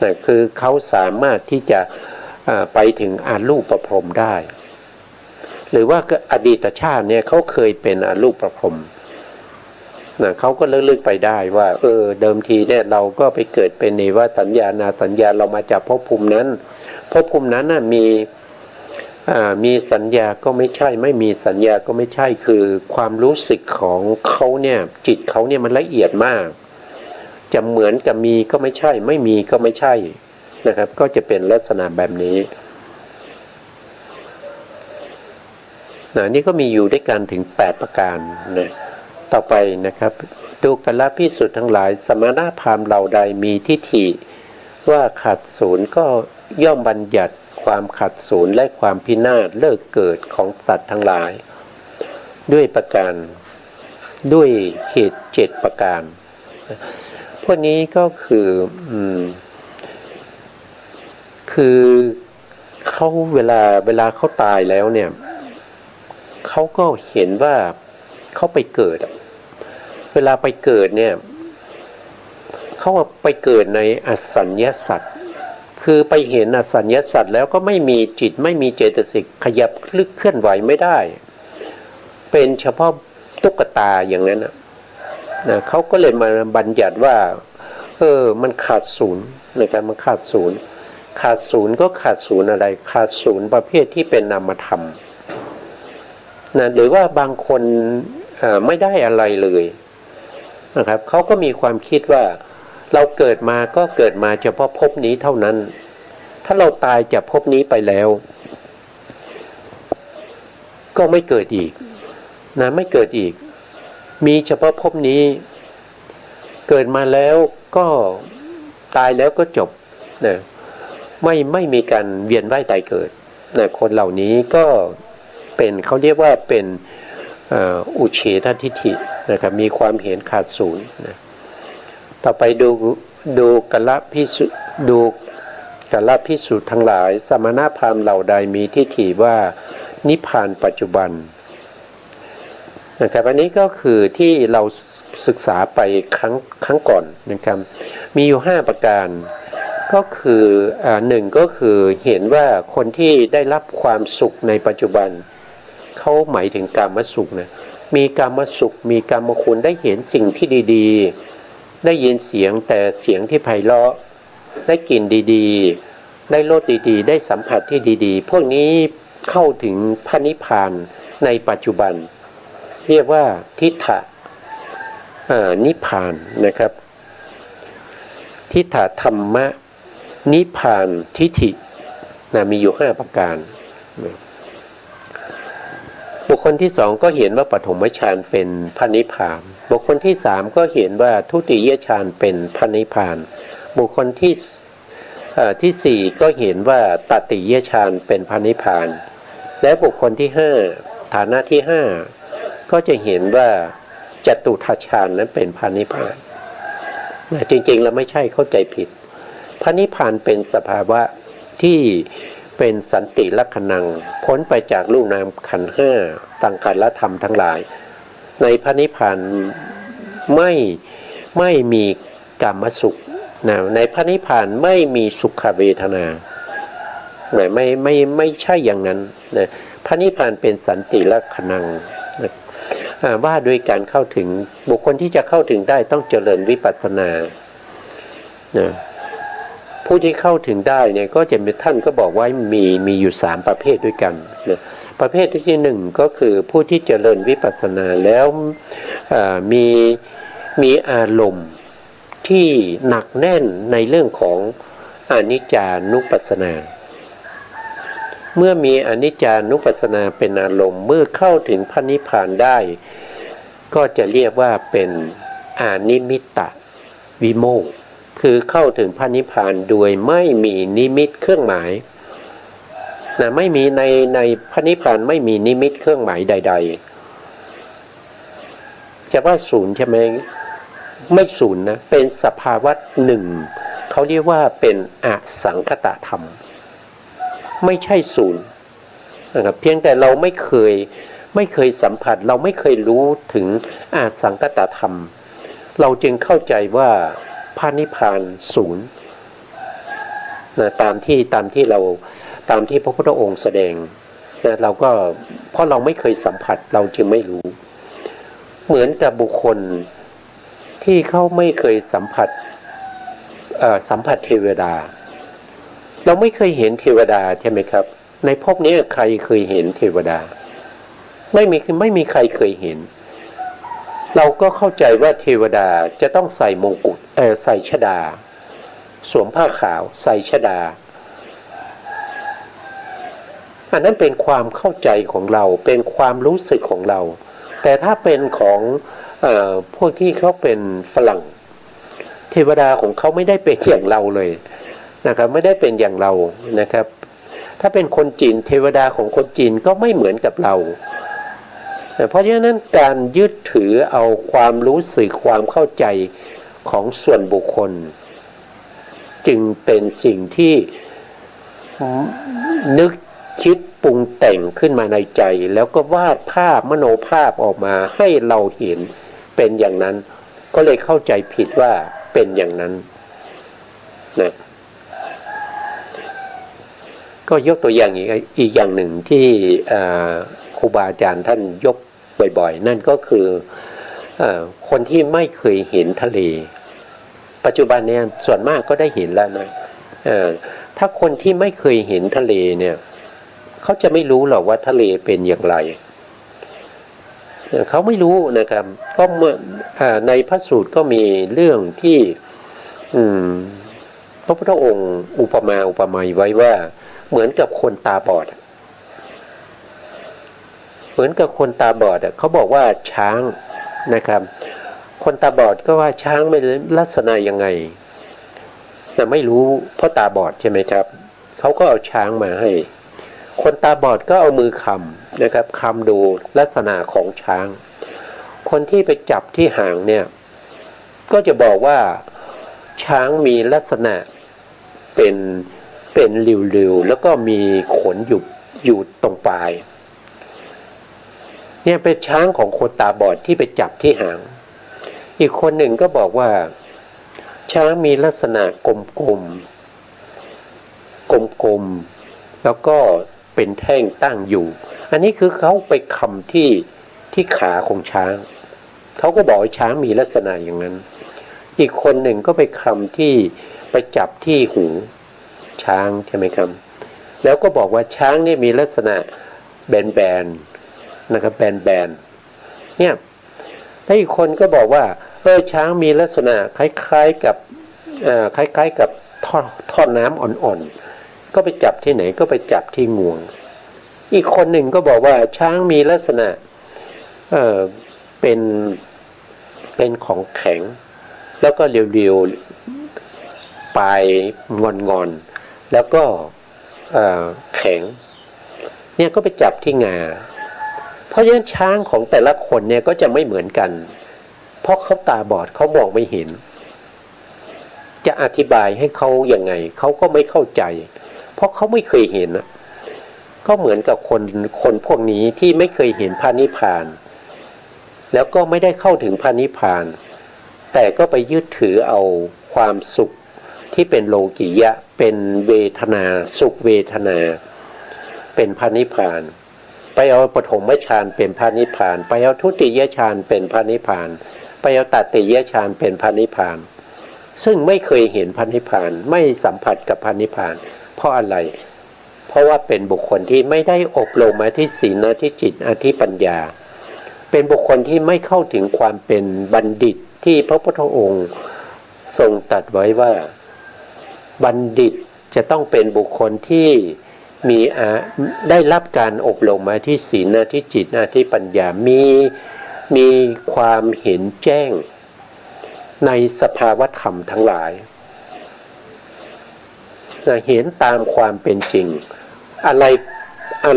นั่นคือเขาสามารถที่จะไปถึงอรูปพรหมได้หรือว่าอดีตชาติเนี่ยเขาเคยเป็นอรูปพรหมนะเขาก็ลึกๆไปได้ว่าเดิมทีเนี่ยเราก็ไปเกิดเป็นเนวสัญญานาสัญญาเรามาจากภพภูมินั้นน่ะมีสัญญาก็ไม่ใช่ไม่มีสัญญาก็ไม่ใช่คือความรู้สึกของเขาเนี่ยจิตเขาเนี่ยมันละเอียดมากจะเหมือนกับมีก็ไม่ใช่ไม่มีก็ไม่ใช่นะครับก็จะเป็นลักษณะแบบนี้นี่ก็มีอยู่ด้วยกันถึง8ประการนะต่อไปนะครับดูกลภิกษุทั้งหลายสมณพราหมณ์เหล่าใดมีทิฏฐิว่าขัดศูนย์ก็ย่อมบัญญัติความขัดศูนย์และความพินาศเลิกเกิดของสัตว์ทั้งหลาย ด้วยประการด้วยเหตุ7ประการพวกนี้ก็คือคือเขาเวลาเขาตายแล้วเนี่ยเขาก็เห็นว่าเขาไปเกิดเวลาไปเกิดเนี่ยเขาไปเกิดในอสัญญาสัตว์คือไปเห็นอสัญญาสัตว์แล้วก็ไม่มีจิตไม่มีเจตสิกขยับเคลื่อนไหวไม่ได้เป็นเฉพาะตุ๊กตาอย่างนั้นนะเขาก็เลยมาบัญญัติว่ามันขาดศูนย์นะครับมันขาดศูนย์ก็ขาดศูนย์อะไรขาดศูนย์ประเภทที่เป็นนามธรรมนะหรือว่าบางคนไม่ได้อะไรเลยนะครับเขาก็มีความคิดว่าเราเกิดมาก็เกิดมาเฉพาะภพนี้เท่านั้นถ้าเราตายจากภพนี้ไปแล้วก็ไม่เกิดอีกนะไม่เกิดอีกมีเฉพาะภพนี้เกิดมาแล้วก็ตายแล้วก็จบนะไม่มีการเวียนว่ายตายเกิดนะคนเหล่านี้ก็เป็นเขาเรียกว่าเป็นอุเฉททิฏฐินะครับมีความเห็นขาดศูนย์นะต่อไปดูกัลละภิกษุทั้งหลายสมณพราหมณ์เหล่าใดมีทิฏฐิว่านิพพานปัจจุบันนะครับอันนี้ก็คือที่เราศึกษาไปครั้งก่อนนะครับมีอยู่5ประการก็คือหนึ่งก็คือเห็นว่าคนที่ได้รับความสุขในปัจจุบันเขาหมายถึงกามสุขนะมีกามสุขมีกามคุณได้เห็นสิ่งที่ดีๆได้ยินเสียงแต่เสียงที่ไพเราะได้กลิ่นดีๆได้รสดีๆได้สัมผัสที่ดีๆพวกนี้เข้าถึงพระนิพพานในปัจจุบันเรียกว่าทิฏฐนิพพานนะครับทิฏฐธรรมะนิพพานทิฏฐินะมีอยู่5ประการบุคคลที่2ก็เห็นว่าปฐมฌานเป็นพระนิพพานบุคคลที่3ก็เห็นว่าทุติยฌานเป็นพระนิพพานบุคคลที่4ก็เห็นว่าตติยฌานเป็นพระนิพพานและบุคคลที่5ฐานะที่5ก็จะเห็นว่าจตุทัชฌานนั้นเป็นพระนิพพานจริงๆแล้วไม่ใช่เข้าใจผิดพระนิพพานเป็นสภาวะที่เป็นสันติลักขณังพ้นไปจากรูปนามขันธ์5สังขารธรรมทั้งหลายในพระนิพพานไม่มีกามสุขนะในพระนิพพานไม่มีสุขเวทนาไม่ใช่อย่างนั้นนะพระนิพพานเป็นสันติลักขณังนะว่าด้วยการเข้าถึงบุคคลที่จะเข้าถึงได้ต้องเจริญวิปัสสนานะผู้ที่เข้าถึงได้เนี่ยก็จะมีท่านก็บอกว่ามีอยู่3ประเภทด้วยกันนะประเภทที่1ก็คือผู้ที่เจริญวิปัสสนาแล้วมีอารมณ์ที่หนักแน่นในเรื่องของอนิจจานุปัสสนาเมื่อมีอนิจจานุปัสสนาเป็นอารมณ์เมื่อเข้าถึงพระนิพพานได้ก็จะเรียกว่าเป็นอานิมิตตวิโมกข์คือเข้าถึงพระนิพพานโดยไม่มีนิมิตเครื่องหมายนะไม่มีในพระนิพพานไม่มีนิมิตเครื่องหมายใดๆจะว่าศูนย์ใช่ไหมไม่ศูนย์นะเป็นสภาวะหนึ่งเขาเรียกว่าเป็นอสังคตธรรมไม่ใช่ศูนย์นะครับเพียงแต่เราไม่เคยสัมผัสเราไม่เคยรู้ถึงอสังคตธรรมเราจึงเข้าใจว่าพระนิพพานศูนย์นะตามที่พระพุทธองค์แสดงนะเราก็เพราะเราไม่เคยสัมผัสเราจึงไม่รู้เหมือนกับบุคคลที่เขาไม่เคยสัมผัสเทวดาเราไม่เคยเห็นเทวดาใช่ไหมครับในภพนี้ใครเคยเห็นเทวดาไม่มีใครเคยเห็นเราก็เข้าใจว่าเทวดาจะต้องใส่มงกุฎใส่ชฎาสวมผ้าขาวใส่ชฎาอันนั้นเป็นความเข้าใจของเราเป็นความรู้สึกของเราแต่ถ้าเป็นของพวกที่เขาเป็นฝรั่งเทวดาของเขาไม่ได้เป็นอย่างเราเลยนะครับไม่ได้เป็นอย่างเรานะครับถ้าเป็นคนจีนเทวดาของคนจีนก็ไม่เหมือนกับเรา เพราะฉะนั้นการยึดถือเอาความรู้สึกความเข้าใจของส่วนบุคคลจึงเป็นสิ่งที่นึกคิดปรุงแต่งขึ้นมาในใจแล้วก็วาดภาพมโนภาพออกมาให้เราเห็นเป็นอย่างนั้นก็เลยเข้าใจผิดว่าเป็นอย่างนั้นนะก็ยกตัวอย่างอีกอย่างหนึ่งที่ครูบาอาจารย์ท่านยกบ่อยๆนั่นก็คือคนที่ไม่เคยเห็นทะเลปัจจุบันเนี่ยส่วนมากก็ได้เห็นแล้วนะถ้าคนที่ไม่เคยเห็นทะเลเนี่ยเขาจะไม่รู้หรอกว่าทะเลเป็นอย่างไรเขาไม่รู้นะครับก็ในพระสูตรก็มีเรื่องที่พระพุทธองค์อุปไมยไว้ว่าเหมือนกับคนตาบอดเหมือนกับคนตาบอดเขาบอกว่าช้างนะครับคนตาบอดก็ว่าช้างเป็นลักษณะยังไงแต่ไม่รู้เพราะตาบอดใช่ไหมครับเขาก็เอาช้างมาให้คนตาบอดก็เอามือคำนะครับคำดูลักษณะของช้างคนที่ไปจับที่หางเนี่ยก็จะบอกว่าช้างมีลักษณะเป็นริ้วๆแล้วก็มีขนอยู่ตรงปลายเนี่ยเป็นช้างของคนตาบอดที่ไปจับที่หางอีกคนหนึ่งก็บอกว่าช้างมีลักษณะกลมแล้วก็เป็นแท่งตั้งอยู่อันนี้คือเขาไปคำที่ขาของช้างเขาก็บอกว่าช้างมีลักษณะอย่างนั้นอีกคนหนึ่งก็ไปคำที่ไปจับที่หูช้างใช่ไหมครับแล้วก็บอกว่าช้างนี่มีลักษณะแบนนะครับแบนเนี่ยแล้วอีกคนก็บอกว่าช้างมีลักษณะคล้ายๆกับท่อน้ำอ่อนๆก็ไปจับที่ไหนก็ไปจับที่งวงอีกคนหนึ่งก็บอกว่าช้างมีลักษณะเป็นของแข็งแล้วก็เรียวๆปลายงอนแล้วก็แข็งเนี่ยก็ไปจับที่งาเพราะฉะนั้นช้างของแต่ละคนเนี่ยก็จะไม่เหมือนกันเพราะเขาตาบอดเขามองไม่เห็นจะอธิบายให้เขาอย่างไงเขาก็ไม่เข้าใจเพราะเขาไม่เคยเห็นนะก็เหมือนกับคนพวกนี้ที่ไม่เคยเห็นพระนิพพานแล้วก็ไม่ได้เข้าถึงพระนิพพานแต่ก็ไปยึดถือเอาความสุขที่เป็นโลกิยะเป็นเวทนาสุขเวทนาเป็นพระนิพพานไปเอาปฐมฌานเป็นพระนิพพานไปเอาทุติยฌานเป็นพระนิพพานไปเอาตติยฌานเป็นพระนิพพานซึ่งไม่เคยเห็นพระนิพพานไม่สัมผัสกับพระนิพพานเพราะอะไรเพราะว่าเป็นบุคคลที่ไม่ได้อบรมอธิศีลอธิจิตอธิปัญญาเป็นบุคคลที่ไม่เข้าถึงความเป็นบัณฑิตที่พระพุทธองค์ทรงตรัสไว้ว่าบัณฑิตจะต้องเป็นบุคคลที่ได้รับการอบรมอธิศีลอธิจิตอธิปัญญามีความเห็นแจ้งในสภาวธรรมทั้งหลายเห็นตามความเป็นจริงอะ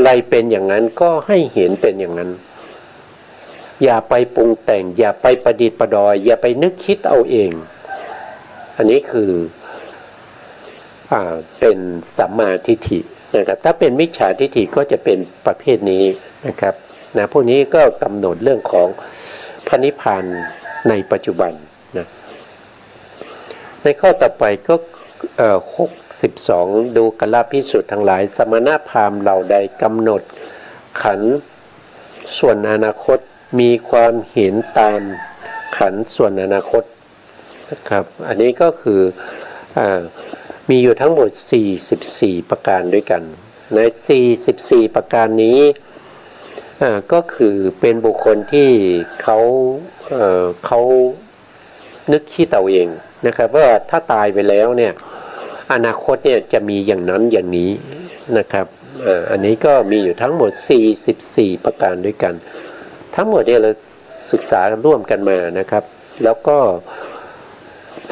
ไรเป็นอย่างนั้นก็ให้เห็นเป็นอย่างนั้นอย่าไปปรุงแต่งอย่าไปประดิษฐ์ประดอยอย่าไปนึกคิดเอาเองอันนี้คือเป็นสัมมาทิฏฐินะครับถ้าเป็นมิจฉาทิฏฐิก็จะเป็นประเภทนี้นะครับพวกนี้ก็กำหนดเรื่องของพระนิพพานในปัจจุบันนะในข้อต่อไปก็62ดูกัลภิสุทธิ์ทั้งหลายสมณพราหมณ์เหล่าใดกำหนดขันธ์ส่วนอนาคตมีความเห็นตามขันธ์ส่วนอนาคตนะครับอันนี้ก็คือมีอยู่ทั้งหมด44ประการด้วยกันใน44ประการนี้ก็คือเป็นบุคคลที่เขานึกคิดเอาเองนะครับว่าถ้าตายไปแล้วเนี่ยอนาคตเนี่ยจะมีอย่างนั้นอย่างนี้นะครับอันนี้ก็มีอยู่ทั้งหมด44ประการด้วยกันทั้งหมดเนี่ยเราศึกษาร่วมกันมานะครับแล้วก็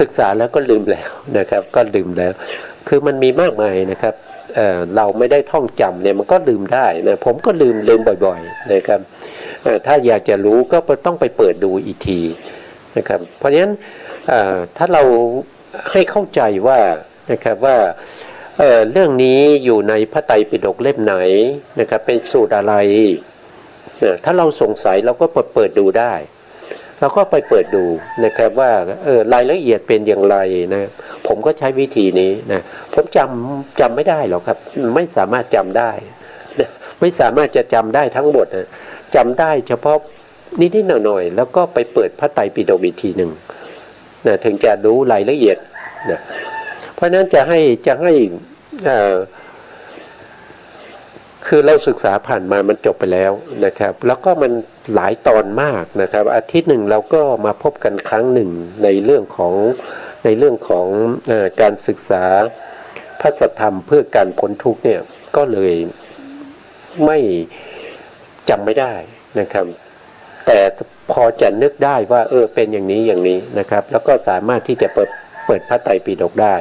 ศึกษาแล้วก็ลืมแล้วนะครับก็ลืมแล้วคือมันมีมากมายนะครับเราไม่ได้ท่องจำเนี่ยมันก็ลืมได้นะผมก็ลืมบ่อยๆนะครับ ถ้าอยากจะรู้ก็ต้องไปเปิดดูอีกทีนะครับเพราะฉะนั้นถ้าเราให้เข้าใจว่านะครับว่าเรื่องนี้อยู่ในพระไตรปิฎกเล่มไหนนะครับเป็นสูตรอะไรถ้าเราสงสัยเราก็เปิดดูได้เราก็ไปเปิดดูนะครับว่ารายละเอียดเป็นอย่างไรนะผมก็ใช้วิธีนี้นะผมจำไม่ได้หรอกครับไม่สามารถจำได้นะไม่สามารถจะจำได้ทั้งหมดนะจำได้เฉพาะนิดๆหน่อยๆแล้วก็ไปเปิดพระไตรปิฎกอีกทีหนึ่งนะถึงจะรู้รายละเอียดนะเพราะนั้นจะให้คือเราศึกษาผ่านมามันจบไปแล้วนะครับแล้วก็มันหลายตอนมากนะครับอาทิตย์หนึ่งเราก็มาพบกันครั้งหนึ่งในเรื่องของการศึกษาพระสัทธรรมเพื่อการพ้นทุกข์เนี่ยก็เลยไม่จำไม่ได้นะครับแต่พอจะนึกได้ว่าเป็นอย่างนี้นะครับแล้วก็สามารถที่จะเปิดพระไตรปิฎกได้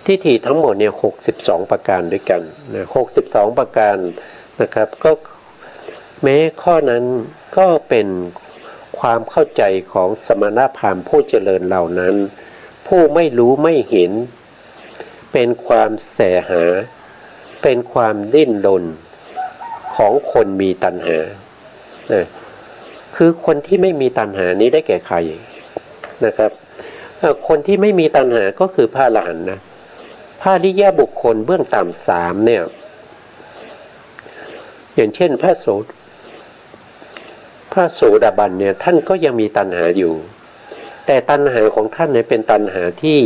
ทิฏฐิทั้งหมดเนี่ย62ประการด้วยกันนะ62ประการนะครับก็แม้ข้อนั้นก็เป็นความเข้าใจของสมณพราหมณ์ผู้เจริญเหล่านั้นผู้ไม่รู้ไม่เห็นเป็นความแสหาเป็นความดิ้นรนของคนมีตัณหานะคือคนที่ไม่มีตัณหานี้ได้แก่ใครนะครับคนที่ไม่มีตัณหาก็คือพระอรหันต์นะพระอริยบุคคลเบื้องต่ำ3เนี่ยอย่างเช่นพระโสดาบันเนี่ยท่านก็ยังมีตัณหาอยู่แต่ตัณหาของท่านเนี่ยเป็นตัณหาที่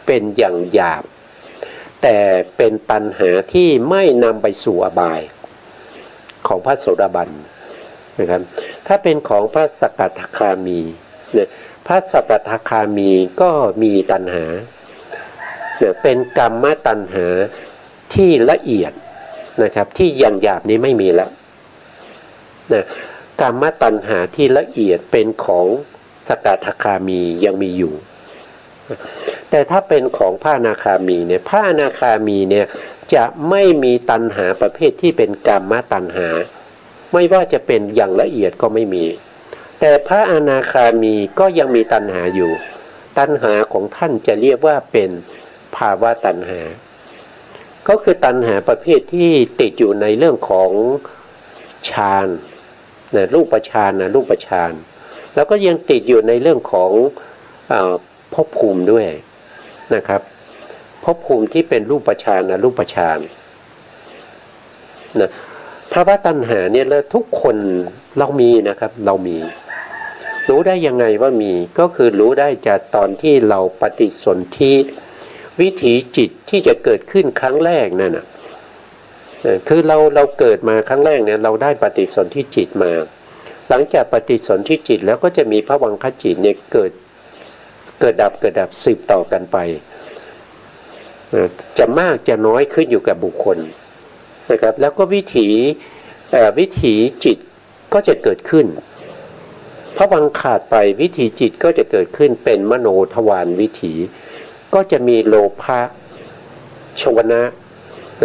เป็นอย่างหยาบแต่เป็นตัณหาที่ไม่นำไปสู่อบายของพระโสดาบันนะครับถ้าเป็นของพระสกทาคามีเนี่ยพระสกทาคามีก็มีตัณหาเป็นกรรมตัณหาที่ละเอียดนะครับที่อย่างหยาบนี้ไม่มีแล้วนะกรรมตัณหาที่ละเอียดเป็นของสกทาคามียังมีอยู่แต่ถ้าเป็นของพระอนาคามีเนี่ยพระอนาคามีเนี่ยจะไม่มีตัณหาประเภทที่เป็นกรรมตัณหาไม่ว่าจะเป็นอย่างละเอียดก็ไม่มีแต่พระอนาคามีก็ยังมีตัณหาอยู่ตัณหาของท่านจะเรียกว่าเป็นภาวะตัณหาก็คือตัณหาประเภทที่ติดอยู่ในเรื่องของฌานนะรูปฌานแล้วก็ยังติดอยู่ในเรื่องของภพภูมิด้วยนะครับภพภูมิที่เป็นรูปฌานนะภาวะตัณหาเนี่ยแล้วทุกคนเรามีนะครับเรามีรู้ได้ยังไงว่ามีก็คือรู้ได้จากตอนที่เราปฏิสนธิวิถีจิตที่จะเกิดขึ้นครั้งแรกนั่นนะคือเราเกิดมาครั้งแรกเนี่ยเราได้ปฏิสนธิจิตมาหลังจากปฏิสนธิจิตแล้วก็จะมีภวังคจิตเนี่ยเกิดดับสืบต่อกันไปจะมากจะน้อยขึ้นอยู่กับบุคคลนะครับแล้วก็วิถีจิตก็จะเกิดขึ้นภวังค์ขาดไปวิถีจิตก็จะเกิดขึ้นเป็นมโนทวารวิถีก็จะมีโลภะชวนะ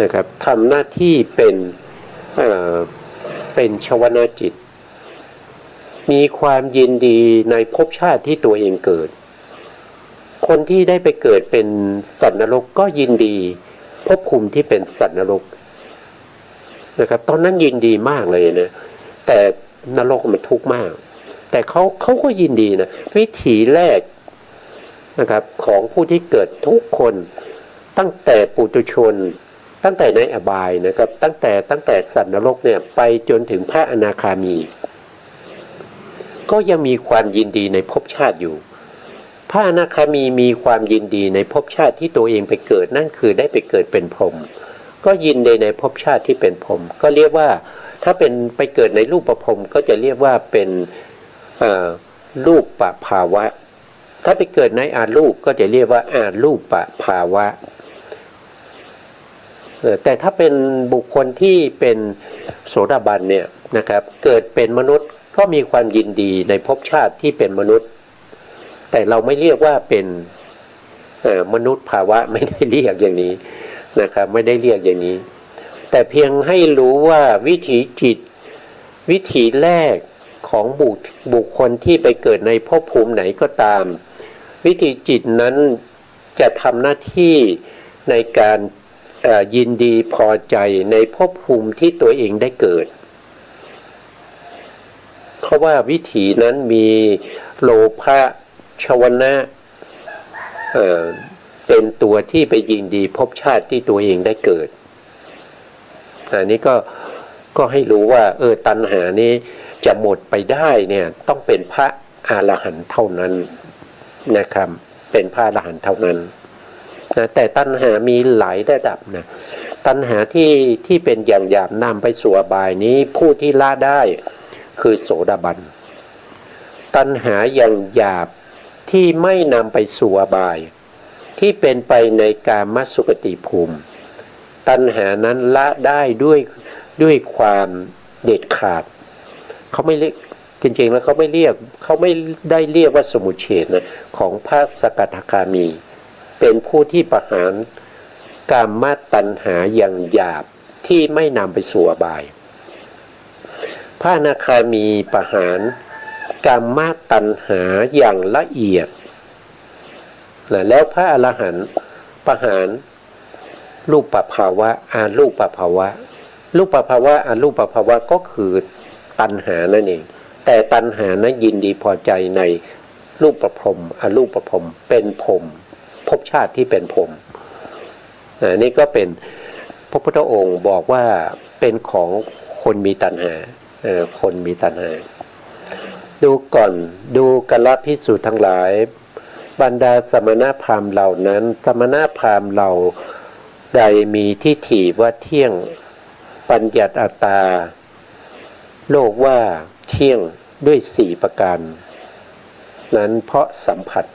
นะครับทำหน้าที่เป็นชวนะจิตมีความยินดีในภพชาติที่ตัวเองเกิดคนที่ได้ไปเกิดเป็นสัตว์นรกก็ยินดีภพภูมิที่เป็นสัตว์นรกนะครับตอนนั้นยินดีมากเลยนะแต่นรกมันทุกข์มากแต่เขาก็ยินดีนะวิถีแรกนะครับของผู้ที่เกิดทุกคนตั้งแต่ปุถุชนตั้งแต่ในอบายนะครับตั้งแต่สัตว์นรกเนี่ยไปจนถึงพระอนาคามีก็ยังมีความยินดีในภพชาติอยู่พระอนาคามีมีความยินดีในภพชาติที่ตัวเองไปเกิดนั่นคือได้ไปเกิดเป็นพรหมก็ยินดีในภพชาติที่เป็นพรหมก็เรียกว่าถ้าเป็นไปเกิดในรูปประพรหมก็จะเรียกว่าเป็นรูปปภาวะถ้าไปเกิดในอารูปก็จะเรียกว่าอารูปปภาวะแต่ถ้าเป็นบุคคลที่เป็นโสดาบันเนี่ยนะครับเกิดเป็นมนุษย์ก็มีความยินดีในภพชาติที่เป็นมนุษย์แต่เราไม่เรียกว่าเป็นมนุษย์ภาวะไม่ได้เรียกอย่างนี้นะครับไม่ได้เรียกอย่างนี้แต่เพียงให้รู้ว่าวิถีจิต วิถีแรกของบุคคลที่ไปเกิดในภพภูมิไหนก็ตามวิถีจิตนั้นจะทำหน้าที่ในการยินดีพอใจในภพภูมิที่ตัวเองได้เกิดเพราะว่าวิถีนั้นมีโลภะชวนะเป็นตัวที่ไปยินดีภพชาติที่ตัวเองได้เกิดอันนี้ก็ให้รู้ว่าตัณหานี้จะหมดไปได้เนี่ยต้องเป็นพระอรหันต์เท่านั้นนะครับเป็นพระอรหันต์เท่านั้นนะแต่ตัณหามีหลายระดับนะตัณหาที่เป็นอย่างหยาบนำไปสู่อบายนี้ผู้ที่ละได้คือโสดาบันตัณหาอย่างหยาบที่ไม่นำไปสู่อบายที่เป็นไปในกามสุขติภูมิตัณหานั้นละได้ด้วยความเด็ดขาดเขาไม่เรียกจริงๆแล้วเขาไม่ได้เรียกว่าสมุจเฉทนะของพระสกทาคามีเป็นผู้ที่ประหารกามตัณหาอย่างหยาบที่ไม่นำไปสู่อบายพระอนาคามีประหารกามตัณหาอย่างละเอียดแล้วพระอรหันต์ประหารรูปภาวะอารูปภาวะรูปภาวะอารูปภาวะก็คือตัณหานั่นเองแต่ตัณหานั้นยินดีพอใจในรูปประพรหมอารูปประพรหมเป็นพรหมภพชาติที่เป็นพรหมนี่ก็เป็นพระพุทธองค์บอกว่าเป็นของคนมีตัณหาคนมีตัณหาดูก่อนดูกัลภิกษุทั้งหลายบรรดาสมณพราหมณ์เหล่านั้นสมณพราหมณ์เหล่าใดมีทิฏฐิว่าเที่ยงปัญญัติอัตตาโลกว่าเที่ยงด้วย4ประการนั้นเพราะสัมผัส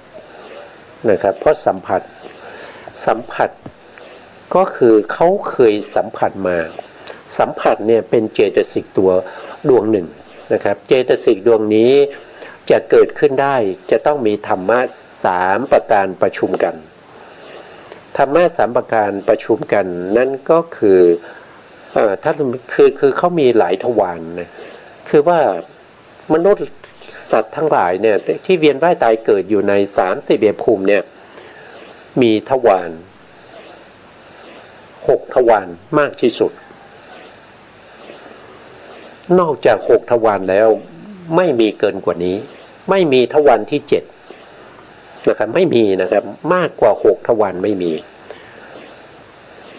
นะครับเพราะสัมผัสก็คือเขาเคยสัมผัสมาสัมผัสเนี่ยเป็นเจตสิกตัวดวงหนึ่งนะครับเจตสิกดวงนี้จะเกิดขึ้นได้จะต้องมีธรรมะ3ประการประชุมกันธรรมะ3ประการประชุมกันนั่นก็คือถ้าคือเขามีหลายทวารนะคือว่ามนุษย์สัตว์ทั้งหลายเนี่ยที่เวียนว่ายตายเกิดอยู่ใน31ภูมิเนี่ยมีทวาร6ทวารมากที่สุดนอกจาก6ทวารแล้วไม่มีเกินกว่านี้ไม่มีทวารที่7นะครับไม่มีนะครับมากกว่า6ทวารไม่มี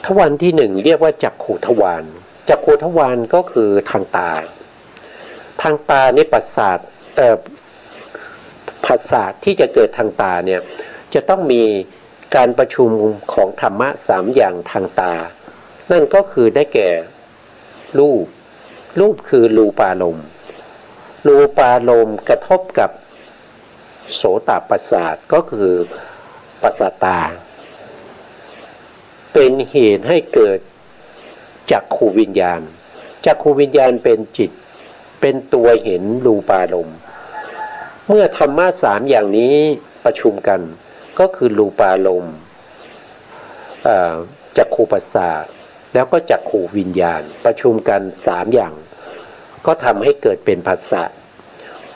ทวารที่1เรียกว่าจักขุทวารจักขุทวารก็คือทางตานี่ประสาทผัสสะที่จะเกิดทางตาเนี่ยจะต้องมีการประชุมของธรรมะ3อย่างทางตานั่นก็คือได้แก่รูปคือรูปารมณ์กระทบกับโสตประสาทก็คือประสาทตาเป็นเหตุให้เกิดจักขูวิญญาณเป็นจิตเป็นตัวเห็นรูปารมณ์เมื่อธรรมะ3อย่างนี้ประชุมกันก็คือรูปารมณ์จักขูประสาทแล้วก็จักขูวิญญาณประชุมกัน3อย่างก็ทำให้เกิดเป็นผัสสะ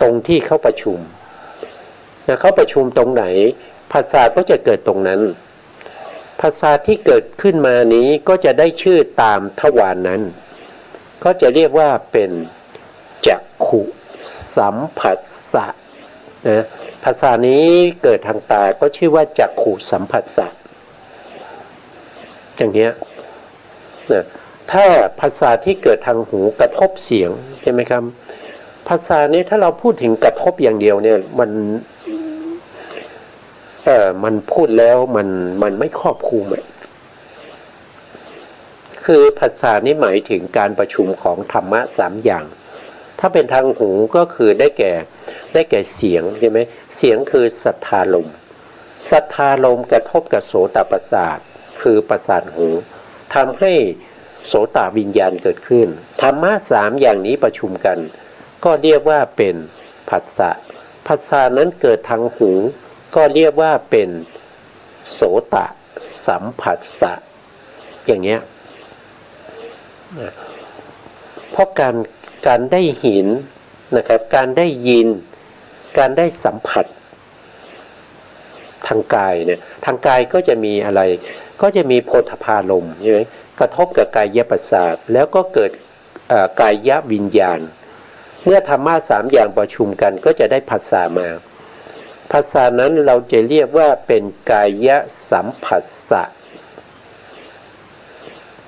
ตรงที่เขาประชุมเขาประชุมตรงไหนผัสสะก็จะเกิดตรงนั้นผัสสะที่เกิดขึ้นมานี้ก็จะได้ชื่อตามทวารนั้นก็จะเรียกว่าเป็นจักขุสัมผัสสะนะภาษานี้เกิดทางตาก็ชื่อว่าจักขุสัมผัสสะอย่างนี้นะถ้าภาษาที่เกิดทางหูกระทบเสียงใช่ไหมครับภาษานี้ถ้าเราพูดถึงกระทบอย่างเดียวเนี่ยมันพูดแล้วมันไม่ครอบคลุมคือภาษานี้หมายถึงการประชุมของธรรมะ3อย่างถ้าเป็นทางหูก็คือได้แก่เสียงใช่ไหมเสียงคือสัทธาลมกระทบกับโสตประสาทคือประสาทหูทำให้โสตวิญญาณเกิดขึ้นธรรมะ3อย่างนี้ประชุมกันก็เรียกว่าเป็นผัสสะนั้นเกิดทางหูก็เรียกว่าเป็นโสตสัมผัสสะอย่างเงี้ยเพราะ การได้เห็นนะครับการได้ยินการได้สัมผัสทางกายเนี่ยทางกายก็จะมีอะไรก็จะมีโผฏฐัพพารมณ์ใช่ไหมกระทบกับกายประสาทแล้วก็เกิดกายวิญญาณเมื่อธรรมะสามอย่างประชุมกันก็จะได้ภาษามาภาษานั้นเราจะเรียกว่าเป็นกายสัมผัสสะ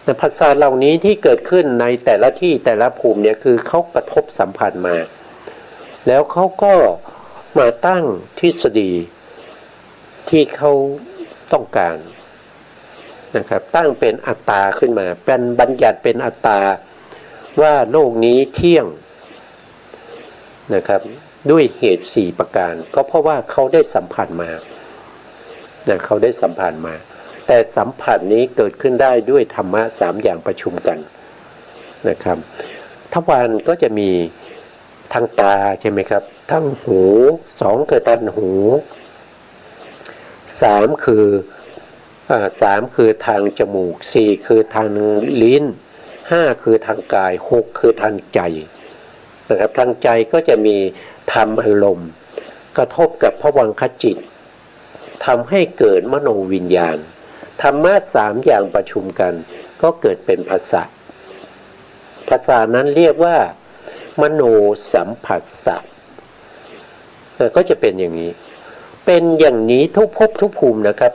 แต่ภาษาเหล่านี้ที่เกิดขึ้นในแต่ละที่แต่ละภูมิเนี่ยคือเขากระทบสัมผัสมาแล้วเขาก็มาตั้งทฤษฎีที่เขาต้องการนะครับตั้งเป็นอัตตาขึ้นมาเป็นบัญญัติเป็นอัตตาว่าโลกนี้เที่ยงนะครับด้วยเหตุ4ประการก็เพราะว่าเขาได้สัมผัสมาเขาได้สัมผัสมาแต่สัมผัสนี้เกิดขึ้นได้ด้วยธรรมะ3อย่างประชุมกันนะครับทวารก็จะมีทางตาใช่ไหมครับทั้งหู2คือทางหู3คือทางจมูก4คือทางลิ้น5คือทางกาย6คือทางใจนะครับทางใจก็จะมีธรรมอารมณ์กระทบกับภวังคจิตทำให้เกิดมโนวิญญาณธรรมะ3อย่างประชุมกันก็เกิดเป็นภาษาภาษานั้นเรียกว่ามโนสัมผัสสะก็จะเป็นอย่างนี้เป็นอย่างนี้ทุกภพทุกภูมินะครับ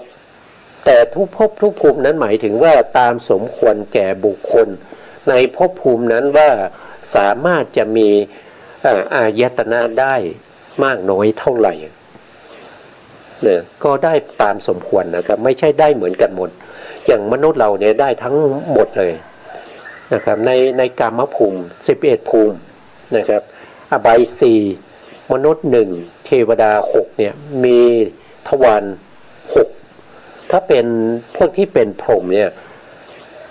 แต่ทุกภพทุกภูมินั้นหมายถึงว่าตามสมควรแก่บุคคลในภพภูมินั้นว่าสามารถจะมีอายตนะได้มากน้อยเท่าไหร่เนี่ยก็ได้ตามสมควรนะครับไม่ใช่ได้เหมือนกันหมดอย่างมนุษย์เราเนี่ยได้ทั้งหมดเลยนะครับในกามภูมิ11ภูมินะครับอบาย4มนุษย์1เทวดา6เนี่ยมีทวาร6ถ้าเป็นพวกที่เป็นพรหมเนี่ย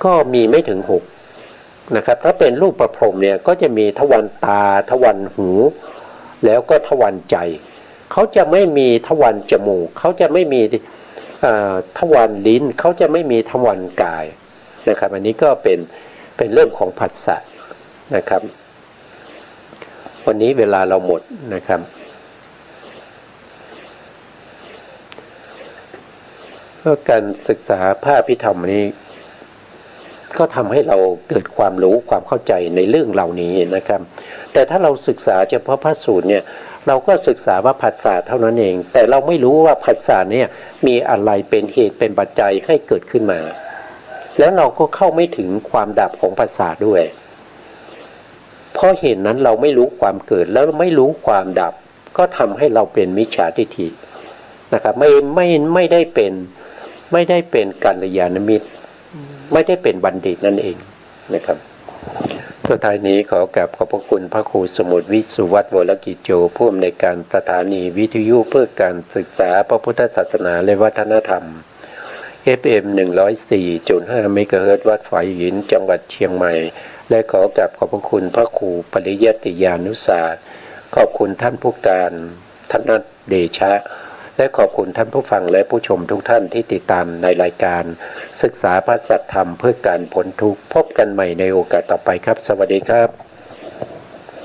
ก็มีไม่ถึง6นะครับถ้าเป็นรูปประพรหมเนี่ยก็จะมีทวารตาทวารหูแล้วก็ทวารใจเขาจะไม่มีทวารจมูกเขาจะไม่มีทวารลิ้นเขาจะไม่มีทวารกายนะครับอันนี้ก็เป็นเรื่องของผัสสะนะครับวันนี้เวลาเราหมดนะครับก็การศึกษาพระอภิธรรมนี้ก็ทำให้เราเกิดความรู้ความเข้าใจในเรื่องเหล่านี้นะครับแต่ถ้าเราศึกษาเฉพาะพระสูตรเนี่ยเราก็ศึกษาว่าผัสสะเท่านั้นเองแต่เราไม่รู้ว่าผัสสะเนี่ยมีอะไรเป็นเหตุเป็นปัจจัยให้เกิดขึ้นมาแล้วเราก็เข้าไม่ถึงความดับของผัสสะด้วยเพราะเหตุนั้นเราไม่รู้ความเกิดแล้วไม่รู้ความดับก็ทำให้เราเป็นมิจฉาทิฏฐินะครับไม่ได้เป็นกัลยาณมิตรไม่ได้เป็นบัณฑิตนั่นเองนะครับสุดท้ายนี้ขอกราบขอบพระคุณพระครูสมุทรวิสุวัฒน์วรกิจโจผู้อำนวยการสถานีวิทยุเพื่อการศึกษาพระพุทธศาสนาและวัฒนธรรม FM 104.5 เมกะเฮิรตซ์วัดฝายหินจังหวัดเชียงใหม่และขอกราบขอบพระคุณพระครูปริยัติยานุศาสตร์ขอบคุณท่านผู้การธนเดชะและขอบคุณท่านผู้ฟังและผู้ชมทุกท่านที่ติดตามในรายการศึกษาพระสัทธรรมเพื่อการพ้นทุกข์พบกันใหม่ในโอกาสต่อไปครับสวัสดีครับ